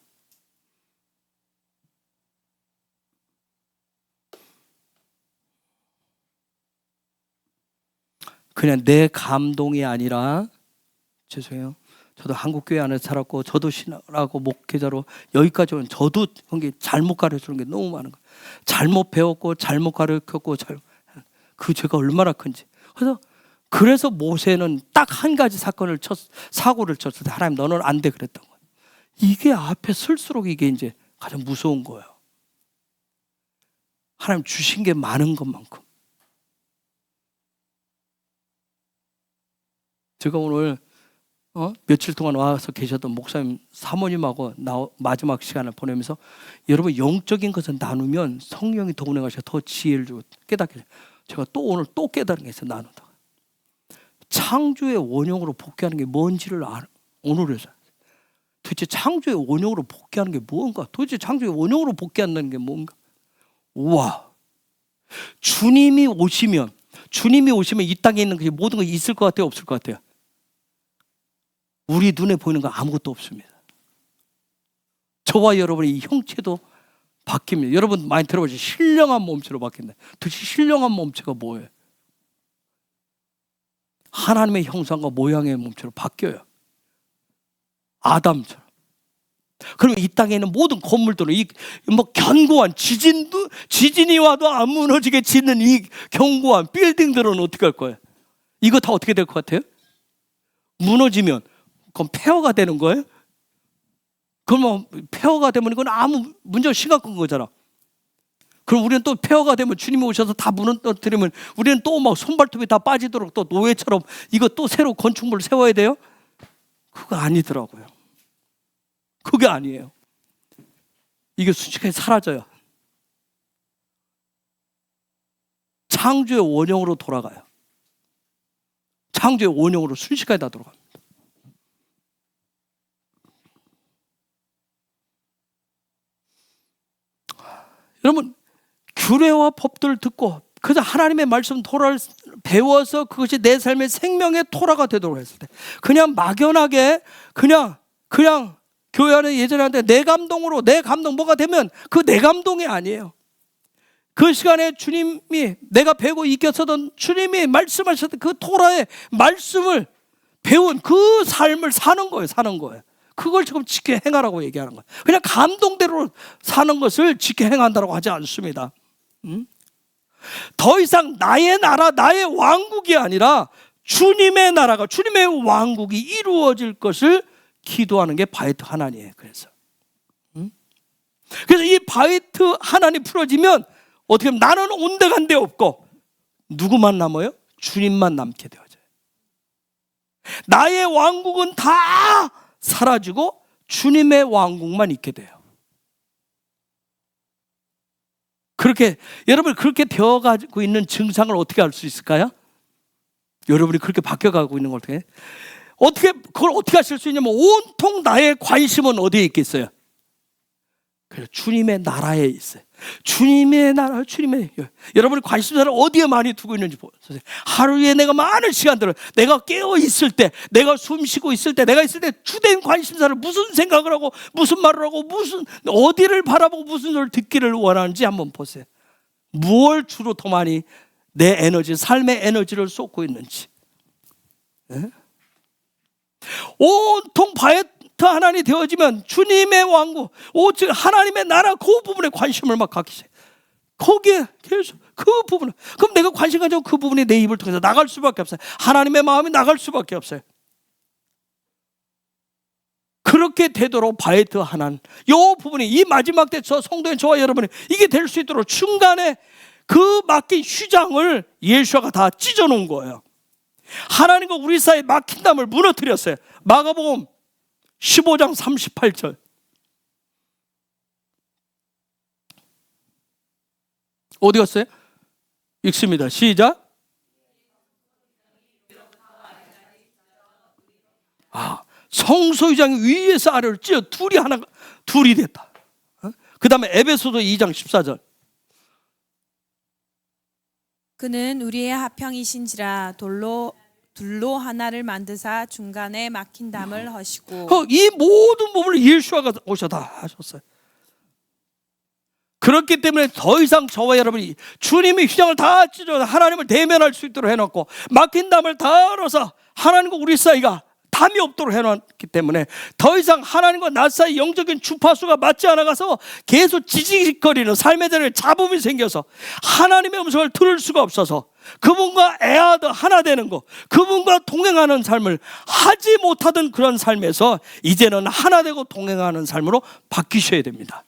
그냥 내 감동이 아니라, 죄송해요, 저도 한국교회 안에 살았고 저도 신학하고 목회자로 여기까지 온 저도 잘못 가르쳐주는 게 너무 많은 거예요. 잘못 배웠고 잘못 가르쳤고 그 죄가 얼마나 큰지. 그래서 그래서 모세는 딱 한 가지 사고를 쳤을 때 하나님 너는 안 돼 그랬던 거예요. 이게 앞에 설수록 이게 이제 가장 무서운 거예요. 하나님 주신 게 많은 것만큼. 제가 오늘 며칠 동안 와서 계셨던 목사님 사모님하고 마지막 시간을 보내면서 여러분 영적인 것을 나누면 성령이 더 운행하셔서 더 지혜를 주고 깨닫게 돼요. 제가 또 오늘 또 깨달은 게 있어요. 나누다가 창조의 원형으로 복귀하는 게 뭔지를 오늘에서 도대체 창조의 원형으로 복귀하는 게 뭔가, 도대체 창조의 원형으로 복귀한다는 게 뭔가. 우와, 주님이 오시면 이 땅에 있는 그 모든 거 있을 것 같아요, 없을 것 같아요? 우리 눈에 보이는 거 아무것도 없습니다. 저와 여러분의 이 형체도 바뀝니다. 여러분 많이 들어보시죠. 신령한 몸체로 바뀐다. 도대체 신령한 몸체가 뭐예요? 하나님의 형상과 모양의 몸체로 바뀌어요. 아담처럼. 그럼 이 땅에 있는 모든 건물들은 견고한 지진이 와도 안 무너지게 짓는 이 견고한 빌딩들은 어떻게 할 거예요? 이거 다 어떻게 될 것 같아요? 무너지면 그럼 폐허가 되는 거예요? 그러면 폐허가 되면 이건 아무 문제가 심각한 거잖아. 그럼 우리는 또 폐허가 되면 주님이 오셔서 다 무너뜨리면 우리는 또 막 손발톱이 다 빠지도록 또 노예처럼 이거 또 새로 건축물을 세워야 돼요? 그거 아니더라고요. 그게 아니에요. 이게 순식간에 사라져요. 창조의 원형으로 돌아가요. 창조의 원형으로 순식간에 다 돌아갑니다. 여러분, 규례와 법들을 듣고 그래서 하나님의 말씀 토라를 배워서 그것이 내 삶의 생명의 토라가 되도록 했을 때, 그냥 막연하게 그냥 교회 안에 예전에 한테 내 감동 뭐가 되면 그 내 감동이 아니에요. 그 시간에 주님이 내가 배우고 익혔었던 주님이 말씀하셨던 그 토라의 말씀을 배운 그 삶을 사는 거예요. 그걸 지금 지켜 행하라고 얘기하는 거예요. 그냥 감동대로 사는 것을 지켜 행한다고 하지 않습니다. 더 이상 나의 나라, 나의 왕국이 아니라 주님의 나라가, 주님의 왕국이 이루어질 것을 기도하는 게 바이트 하나니에요. 그래서 이 바이트 하나니 풀어지면 어떻게 하면 나는 온데간데 없고 누구만 남아요? 주님만 남게 되어져요. 나의 왕국은 다 사라지고 주님의 왕국만 있게 돼요. 그렇게 여러분이 그렇게 되어가고 있는 증상을 어떻게 알 수 있을까요? 여러분이 그렇게 바뀌어가고 있는 걸 그걸 어떻게 하실 수 있냐면 온통 나의 관심은 어디에 있겠어요? 그래서 주님의 나라에 있어요. 주님의 나라, 여러분이 관심사를 어디에 많이 두고 있는지 보세요. 하루에 내가 많은 시간들을 내가 깨어 있을 때, 내가 숨 쉬고 있을 때, 내가 있을 때 주된 관심사를 무슨 생각을 하고 무슨 말을 하고 어디를 바라보고 무슨 소리를 듣기를 원하는지 한번 보세요. 무엇을 주로 더 많이 내 에너지, 삶의 에너지를 쏟고 있는지. 네? 온통 바이트 하나님이 되어지면 주님의 왕국, 오직 하나님의 나라 그 부분에 관심을 막 갖기 시작해요. 거기에 계속 그 부분을, 그럼 내가 관심 가지고 그 부분이 내 입을 통해서 나갈 수밖에 없어요. 하나님의 마음이 나갈 수밖에 없어요. 그렇게 되도록 바이트 하나님, 이 부분이 이 마지막 때 성도인 저와 여러분이 이게 될 수 있도록 중간에 그 막힌 휴장을 예수아가 다 찢어놓은 거예요. 하나님과 우리 사이에 막힌 담을 무너뜨렸어요. 마가복음 15장 38절. 어디 갔어요? 읽습니다. 시작. 성소유장이 위에서 아래로 찢어 둘이 됐다. 그 다음에 에베소서 2장 14절. 그는 우리의 화평이신지라 둘로 하나를 만드사 중간에 막힌 담을 허시고. 이 모든 부분을 예수아가 오셔 다 하셨어요. 그렇기 때문에 더 이상 저와 여러분이 주님의 휘장을 다 찢어 하나님을 대면할 수 있도록 해놓고 막힌 담을 다 열어서 하나님과 우리 사이가 다 감이 없도록 해놨기 때문에 더 이상 하나님과 나 사이 영적인 주파수가 맞지 않아가서 계속 지직거리는 삶의 자리에 잡음이 생겨서 하나님의 음성을 들을 수가 없어서 그분과 애하드 하나 되는 거, 그분과 동행하는 삶을 하지 못하던 그런 삶에서 이제는 하나 되고 동행하는 삶으로 바뀌셔야 됩니다.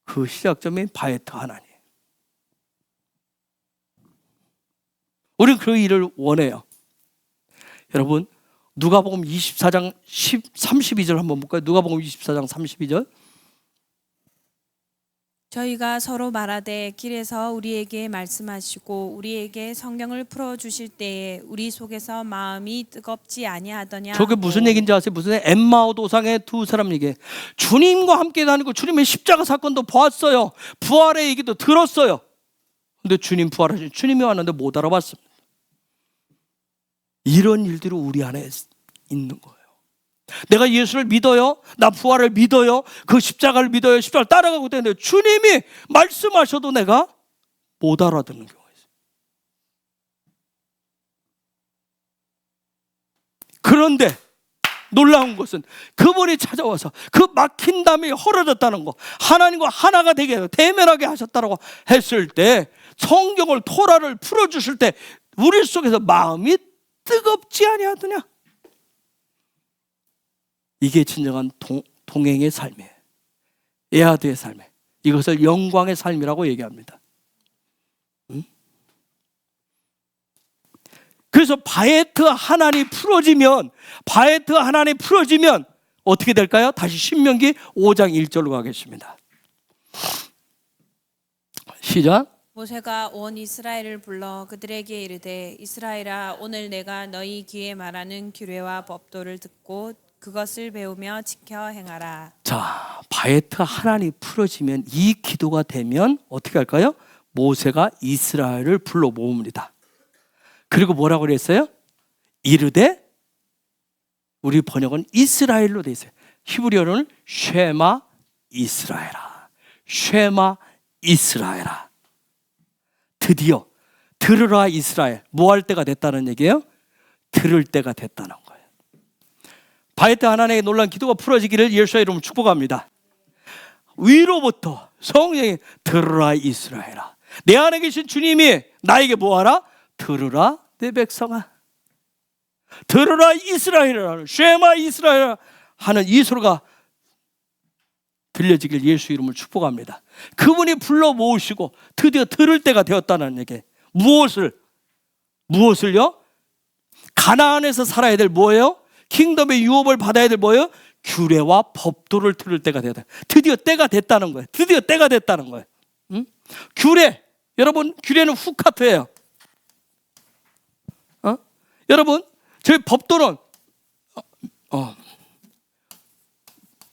그 시작점이 바에트 하나님. 우리는 그 일을 원해요. 여러분, 누가복음 24장 32절 한번 볼까요? 누가복음 24장 32절. 저희가 서로 말하되 길에서 우리에게 말씀하시고 우리에게 성경을 풀어 주실 때에 우리 속에서 마음이 뜨겁지 아니하더냐. 저게 무슨 얘기인지 아세요? 무슨 엠마오 도상의 두 사람 얘기. 주님과 함께 다니고 주님의 십자가 사건도 보았어요. 부활의 얘기도 들었어요. 근데 주님 부활하신 주님이 왔는데 못 알아봤습니다. 이런 일들이 우리 안에 있는 거예요. 내가 예수를 믿어요. 나 부활을 믿어요. 그 십자가를 믿어요. 십자가를 따라가고 있는데 주님이 말씀하셔도 내가 못 알아듣는 경우가 있어요. 그런데 놀라운 것은 그분이 찾아와서 그 막힌 담이 헐어졌다는 거, 하나님과 하나가 되게 해서 대면하게 하셨다고 했을 때, 성경을 토라를 풀어주실 때 우리 속에서 마음이 뜨겁지 아니하더냐. 이게 진정한 동행의 삶이에요. 에아드의 삶이에요. 이것을 영광의 삶이라고 얘기합니다. 그래서 바에트 하나님이 풀어지면 어떻게 될까요? 다시 신명기 5장 1절로 가겠습니다. 시작. 모세가 온 이스라엘을 불러 그들에게 이르되 이스라엘아 오늘 내가 너희 귀에 말하는 규례와 법도를 듣고 그것을 배우며 지켜 행하라. 자, 바에트 하나님이 풀어지면, 이 기도가 되면 어떻게 할까요? 모세가 이스라엘을 불러 모읍니다. 그리고 뭐라고 그랬어요? 이르되, 우리 번역은 이스라엘로 돼 있어요. 히브리어로는 쉐마 이스라엘아. 쉐마 이스라엘아. 드디어 들으라 이스라엘. 뭐 할 때가 됐다는 얘기예요? 들을 때가 됐다는 거예요. 바에트 하나님의 놀라운 기도가 풀어지기를 예수의 이름으로 축복합니다. 위로부터 성령이 들으라 이스라엘아. 내 안에 계신 주님이 나에게 뭐하라? 들으라 내 백성아. 들으라 이스라엘아. 쉐마 이스라엘 하는 이 소리가 들려지길 예수 이름을 축복합니다. 그분이 불러 모으시고 드디어 들을 때가 되었다는 얘기. 무엇을요? 가나안에서 살아야 될 뭐예요? 킹덤의 유업을 받아야 될 뭐예요? 규례와 법도를 들을 때가 되었다. 드디어 때가 됐다는 거예요. 드디어 때가 됐다는 거예요. 규례, 여러분, 규례는 후카트예요. 여러분, 저희 법도는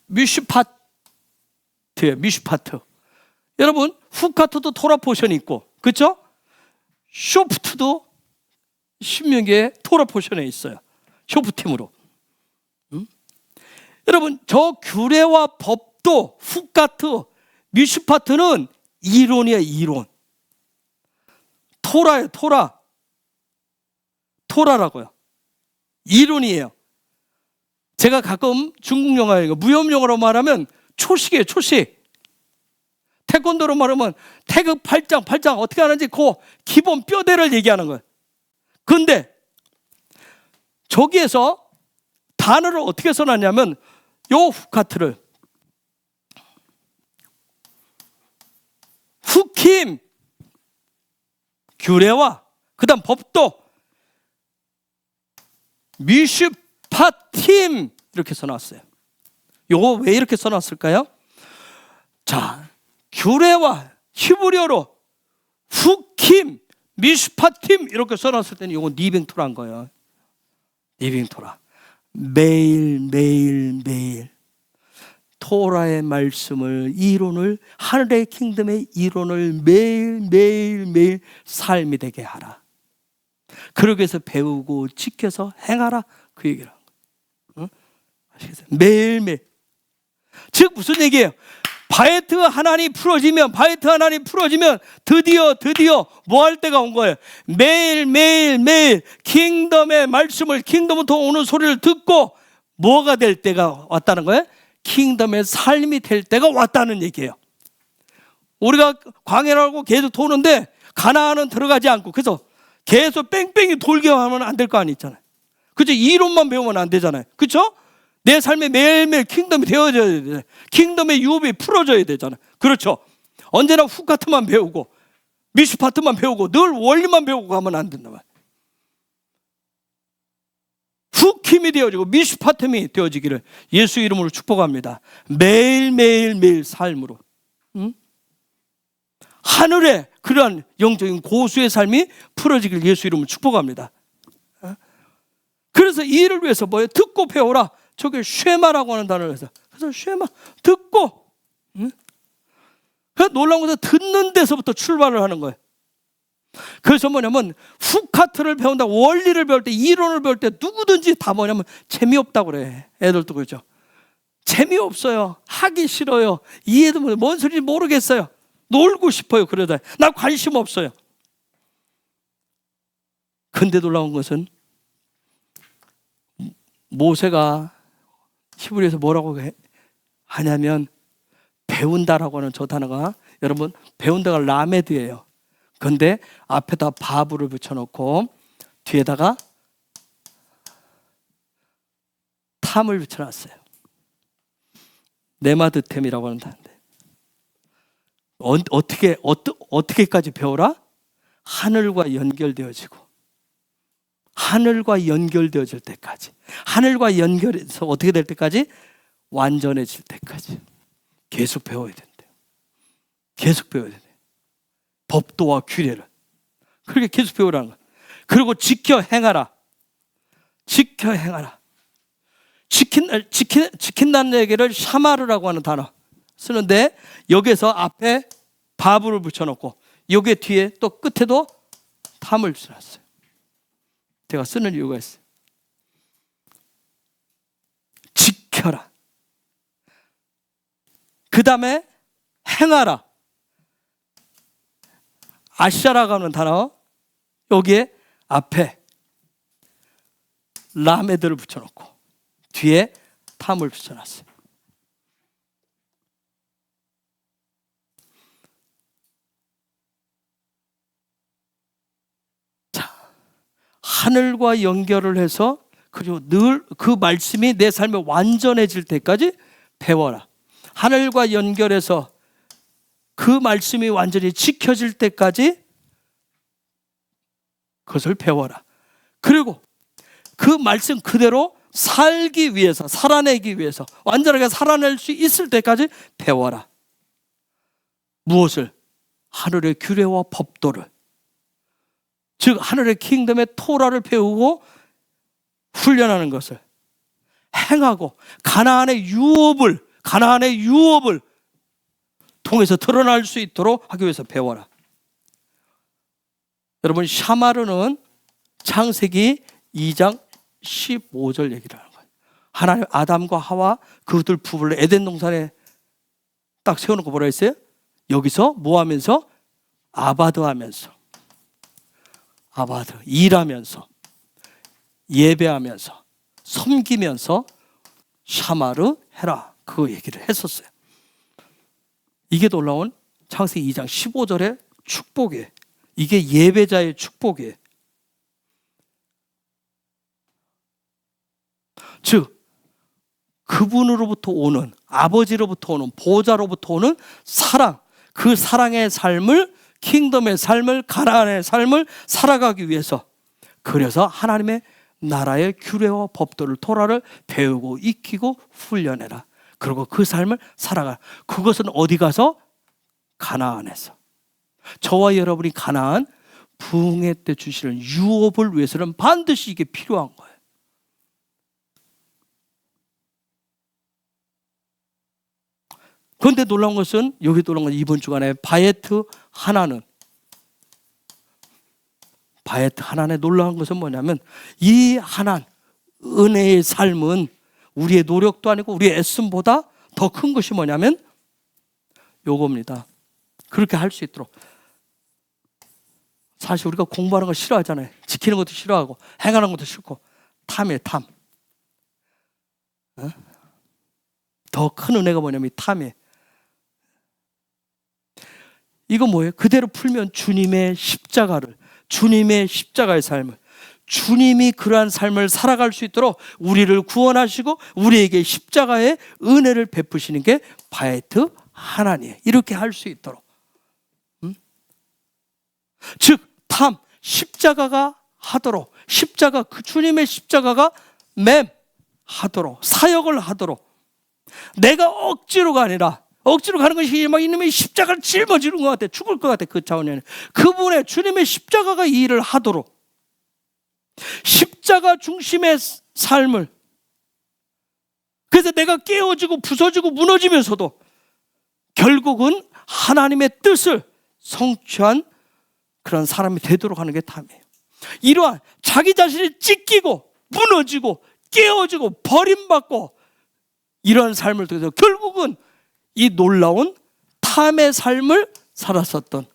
미슈파트예요. 미슈파트. 여러분, 후카트도 토라 포션이 있고, 그렇죠? 쇼프트도 신명기에 토라 포션에 있어요. 쇼프팀으로. 여러분, 저 규례와 법도, 후카트, 미슈파트는 이론이에요. 이론. 토라예요. 토라라고요. 이론이에요. 제가 가끔 중국 영화에 무협 영어로 말하면 초식이에요. 초식. 태권도로 말하면 태극 8장 어떻게 하는지 그 기본 뼈대를 얘기하는 거예요. 그런데 저기에서 단어를 어떻게 써놨냐면 요 후카트를 후킴 규례와 그 다음 법도 미슈파팀 이렇게 써놨어요. 요거 왜 이렇게 써놨을까요? 자, 규례와 히브리어로 후킴 미슈파팀 이렇게 써놨을 때는 요거 니빙토라인 거예요. 니빙토라. 매일 토라의 말씀을, 이론을, 하늘의 킹덤의 이론을 매일 삶이 되게 하라. 그러기 위해서 배우고 지켜서 행하라. 그 얘기를 한 거예요. 아시겠어요? 매일매일. 즉 무슨 얘기예요? 바이트 하나님 풀어지면 드디어 뭐 할 때가 온 거예요. 매일 킹덤의 말씀을, 킹덤부터 오는 소리를 듣고 뭐가 될 때가 왔다는 거예요. 킹덤의 삶이 될 때가 왔다는 얘기예요. 우리가 광야라고 계속 도는데 가나안은 들어가지 않고, 그래서 계속 뺑뺑이 돌기만 하면 안 될 거 아니잖아요. 그죠? 이론만 배우면 안 되잖아요. 그렇죠? 내 삶에 매일매일 킹덤이 되어져야 되잖아요. 킹덤의 유업이 풀어져야 되잖아요. 그렇죠? 언제나 후카트만 배우고 미슈파트만 배우고 늘 원리만 배우고 가면 안 된다 말이에요. 후킴이 되어지고 미슈파트이 되어지기를 예수 이름으로 축복합니다. 매일 삶으로, 하늘에 그러한 영적인 고수의 삶이 풀어지길 예수 이름으로 축복합니다. 그래서 이 일을 위해서 뭐예요? 듣고 배워라. 저게 쉐마라고 하는 단어를 해서, 그래서 쉐마, 듣고, 놀라운 것은 듣는 데서부터 출발을 하는 거예요. 그래서 뭐냐면 후카트를 배운다, 원리를 배울 때, 이론을 배울 때 누구든지 다 뭐냐면 재미없다고 그래. 애들도 그렇죠. 재미없어요. 하기 싫어요. 이해도 못해요. 뭔 소리인지 모르겠어요. 놀고 싶어요. 그러다 나 관심 없어요. 근데 놀라운 것은 모세가 히브리에서 뭐라고 하냐면, 배운다라고 하는 저 단어가, 여러분, 배운다가 라메드예요. 그런데 앞에다 바브를 붙여놓고 뒤에다가 탐을 붙여놨어요. 네마드템이라고 하는 단어인데, 어떻게까지 배워라? 하늘과 연결되어지고, 하늘과 연결되어질 때까지, 하늘과 연결해서 어떻게 될 때까지? 완전해질 때까지 계속 배워야 된대요. 계속 배워야 돼요. 법도와 규례를 그렇게 계속 배우라는 거예요. 그리고 지켜 행하라. 지켜 행하라. 지킨다는 얘기를 샤마르라고 하는 단어 쓰는데, 여기서 앞에 바브를 붙여놓고 여기 뒤에 또 끝에도 탐을 붙여놨어요. 제가 쓰는 이유가 있어요. 지켜라. 그 다음에 행하라. 아샤라고 하는 단어, 여기에 앞에 라메드를 붙여놓고 뒤에 탐을 붙여놨어요. 하늘과 연결을 해서, 그리고 늘 그 말씀이 내 삶에 완전해질 때까지 배워라. 하늘과 연결해서 그 말씀이 완전히 지켜질 때까지 그것을 배워라. 그리고 그 말씀 그대로 살기 위해서, 살아내기 위해서, 완전하게 살아낼 수 있을 때까지 배워라. 무엇을? 하늘의 규례와 법도를, 즉 하늘의 킹덤의 토라를 배우고 훈련하는 것을 행하고, 가나안의 유업을 통해서 드러날 수 있도록 하기 위해서 배워라. 여러분, 샤마르는 창세기 2장 15절 얘기를 하는 거예요. 하나님 아담과 하와 그들 부부를 에덴 동산에 딱 세워놓고 뭐라 했어요? 여기서 뭐 하면서? 아바드 하면서, 일하면서, 예배하면서, 섬기면서 샤마르 해라, 그 얘기를 했었어요. 이게 놀라운 창세기 2장 15절의 축복이에요. 이게 예배자의 축복이에요. 즉 그분으로부터 오는, 아버지로부터 오는, 보호자로부터 오는 사랑, 그 사랑의 삶을, 킹덤의 삶을, 가나안의 삶을 살아가기 위해서, 그래서 하나님의 나라의 규례와 법도를, 토라를 배우고 익히고 훈련해라. 그리고 그 삶을 살아가. 그것은 어디 가서? 가나안에서. 저와 여러분이 가나안 부흥회 때 주시는 유업을 위해서는 반드시 이게 필요한 거예요. 그런데 놀라운 것은, 여기 놀라운 건 이번 주간에 바이트 하나는 놀라운 것은 뭐냐면, 이 하나는 은혜의 삶은 우리의 노력도 아니고 우리의 애씀보다 더 큰 것이 뭐냐면 요겁니다. 그렇게 할 수 있도록. 사실 우리가 공부하는 거 싫어하잖아요. 지키는 것도 싫어하고 행하는 것도 싫고 탐이에요. 탐. 더 큰 은혜가 뭐냐면 탐이에요. 이거 뭐예요? 그대로 풀면 주님의 십자가의 삶을, 주님이 그러한 삶을 살아갈 수 있도록 우리를 구원하시고 우리에게 십자가의 은혜를 베푸시는 게 바에트 하나니에요. 이렇게 할 수 있도록. 즉 탐, 십자가가 하도록, 그 주님의 십자가가 하도록, 사역을 하도록, 내가 억지로가 아니라, 억지로 가는 것이 막 이놈의 십자가를 짊어지는 것 같아, 죽을 것 같아. 그 차원이 아니라 그분의 주님의 십자가가 이 일을 하도록, 십자가 중심의 삶을, 그래서 내가 깨어지고 부서지고 무너지면서도 결국은 하나님의 뜻을 성취한 그런 사람이 되도록 하는 게 탐이에요. 이러한 자기 자신이 찢기고 무너지고 깨어지고 버림받고 이런 삶을 통해서 결국은 이 놀라운 탐의 삶을 살았었던,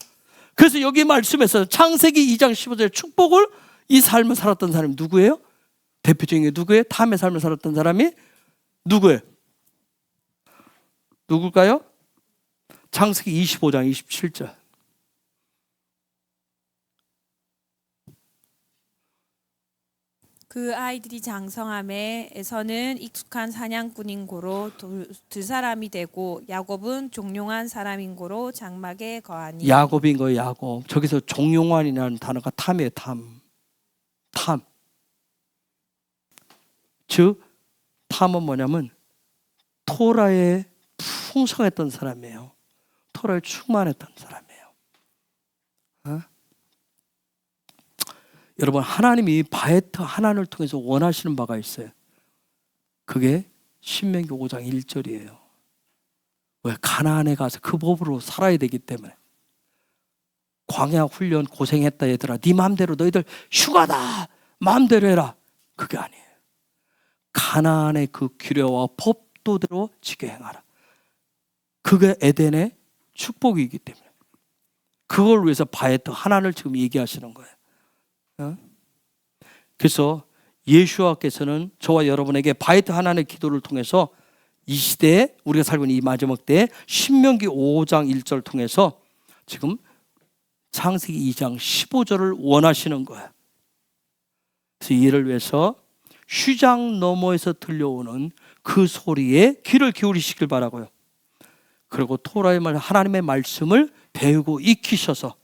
그래서 여기 말씀에서 창세기 2장 15절에 축복을, 이 삶을 살았던 사람이 누구예요? 대표적인 게 누구예요? 탐의 삶을 살았던 사람이 누구예요? 누굴까요? 창세기 25장 27절. 그 아이들이 장성함에 에서는 익숙한 사냥꾼인 고로 두 사람이 되고 야곱은 종용한 사람인 고로 장막에 거하니. 야곱인 거예요. 야곱. 저기서 종용환이라는 단어가 탐이에요. 탐. 즉 탐은 뭐냐면 토라에 풍성했던 사람이에요. 토라에 충만했던 사람이에요. 여러분, 하나님이 바에트 하나님을 통해서 원하시는 바가 있어요. 그게 신명기 5장 1절이에요. 왜? 가나안에 가서 그 법으로 살아야 되기 때문에. 광야 훈련 고생했다 얘들아, 네 마음대로 너희들 휴가다 마음대로 해라, 그게 아니에요. 가나안의 그 규례와 법도대로 지켜 행하라. 그게 에덴의 축복이기 때문에 그걸 위해서 바에트 하나님을 지금 얘기하시는 거예요. 그래서 예수와께서는 저와 여러분에게 바에트 하나님의 기도를 통해서 이 시대에 우리가 살고 있는 이 마지막 때에 신명기 5장 1절을 통해서 지금 창세기 2장 15절을 원하시는 거예요. 그래서 이를 위해서 휴장 너머에서 들려오는 그 소리에 귀를 기울이시길 바라고요. 그리고 토라의 말, 하나님의 말씀을 배우고 익히셔서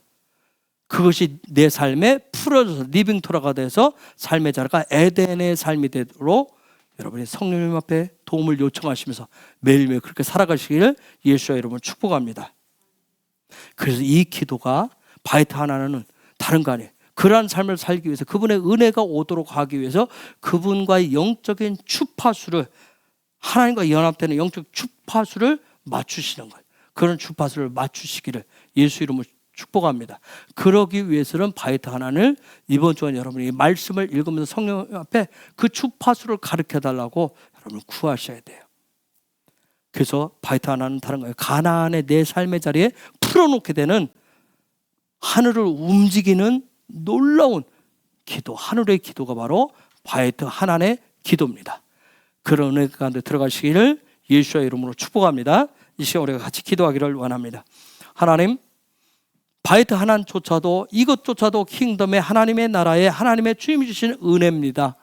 그것이 내 삶에 풀어져서 리빙 토라가 돼서 삶의 자리가 에덴의 삶이 되도록 여러분이 성령님 앞에 도움을 요청하시면서 매일매일 그렇게 살아가시기를 예수와 여러분 축복합니다. 그래서 이 기도가 바에트 하나는 다른 거 아니에요. 그러한 삶을 살기 위해서, 그분의 은혜가 오도록 하기 위해서 그분과의 영적인 주파수를, 하나님과 연합되는 영적 주파수를 맞추시는 거예요. 그런 주파수를 맞추시기를 예수 이름으로 축복합니다. 그러기 위해서는 바에트 하나를 이번 주간 여러분이 말씀을 읽으면서 성령 앞에 그 주파수를 가르쳐 달라고 여러분 구하셔야 돼요. 그래서 바에트 하나는 다른 거예요. 가나안의 내 삶의 자리에 풀어놓게 되는 하늘을 움직이는 놀라운 기도, 하늘의 기도가 바로 바에트 하나의 기도입니다. 그런 은혜 가운데 들어가시기를 예수와 이름으로 축복합니다. 이 시간 우리가 같이 기도하기를 원합니다. 하나님, 바에트 하나조차도, 이것조차도 킹덤의 하나님의 나라에 하나님의 주님이 주신 은혜입니다.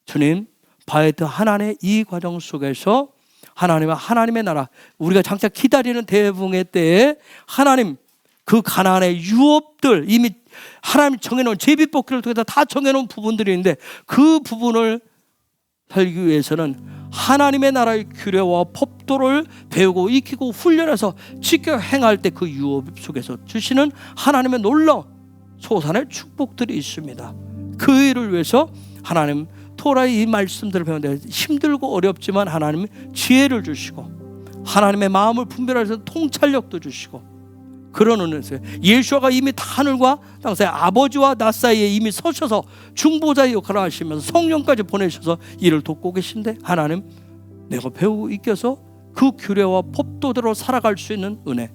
주님, 바에트 하나의 이 과정 속에서 하나님의 나라, 우리가 장차 기다리는 대붕의 때에 하나님 그 가나안의 유업들, 이미 하나님이 정해놓은 제비뽑기를 통해서 다 정해놓은 부분들이 있는데 그 부분을 살기 위해서는 하나님의 나라의 규례와 법도를 배우고 익히고 훈련해서 지켜 행할 때 그 유업 속에서 주시는 하나님의 놀라운 소산의 축복들이 있습니다. 그 일을 위해서 하나님 토라의 이 말씀들을 배우는데 힘들고 어렵지만 하나님 지혜를 주시고 하나님의 마음을 분별해서 통찰력도 주시고 그런 은혜세요. 예수가 이미 하늘과 땅 사이 아버지와 나 사이에 이미 서셔서 중보자의 역할을 하시면서 성령까지 보내셔서 이를 돕고 계신데 하나님 내가 배우고 익혀서 그 규례와 법도대로 살아갈 수 있는 은혜,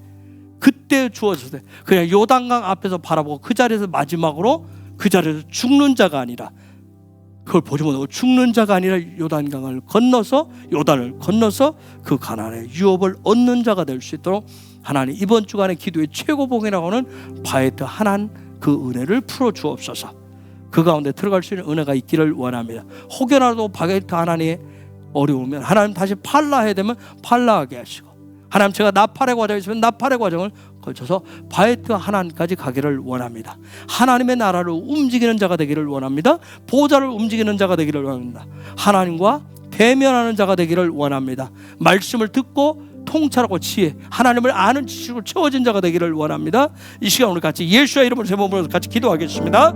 그때 주어졌을 때 그냥 요단강 앞에서 바라보고 그 자리에서 마지막으로 그 자리에서 죽는 자가 아니라, 그걸 보지 못하고 죽는 자가 아니라 요단강을 건너서, 요단을 건너서 그 가나안의 유업을 얻는 자가 될 수 있도록 하나님 이번 주간의 기도의 최고봉이라고 하는 바에트 하나님 그 은혜를 풀어 주옵소서. 그 가운데 들어갈 수 있는 은혜가 있기를 원합니다. 혹여라도 바게트 하나님의 어려우면 하나님 다시 팔라해야 되면 팔라하게 하시고, 하나님 제가 나팔의 과정이 있으면 나팔의 과정을 거쳐서 바에트 하나님까지 가기를 원합니다. 하나님의 나라를 움직이는 자가 되기를 원합니다. 보좌를 움직이는 자가 되기를 원합니다. 하나님과 대면하는 자가 되기를 원합니다. 말씀을 듣고 통찰하고 지혜, 하나님을 아는 지식으로 채워진 자가 되기를 원합니다. 이 시간 우리 같이 예수의 이름으로 제 몸으로 같이 기도하겠습니다.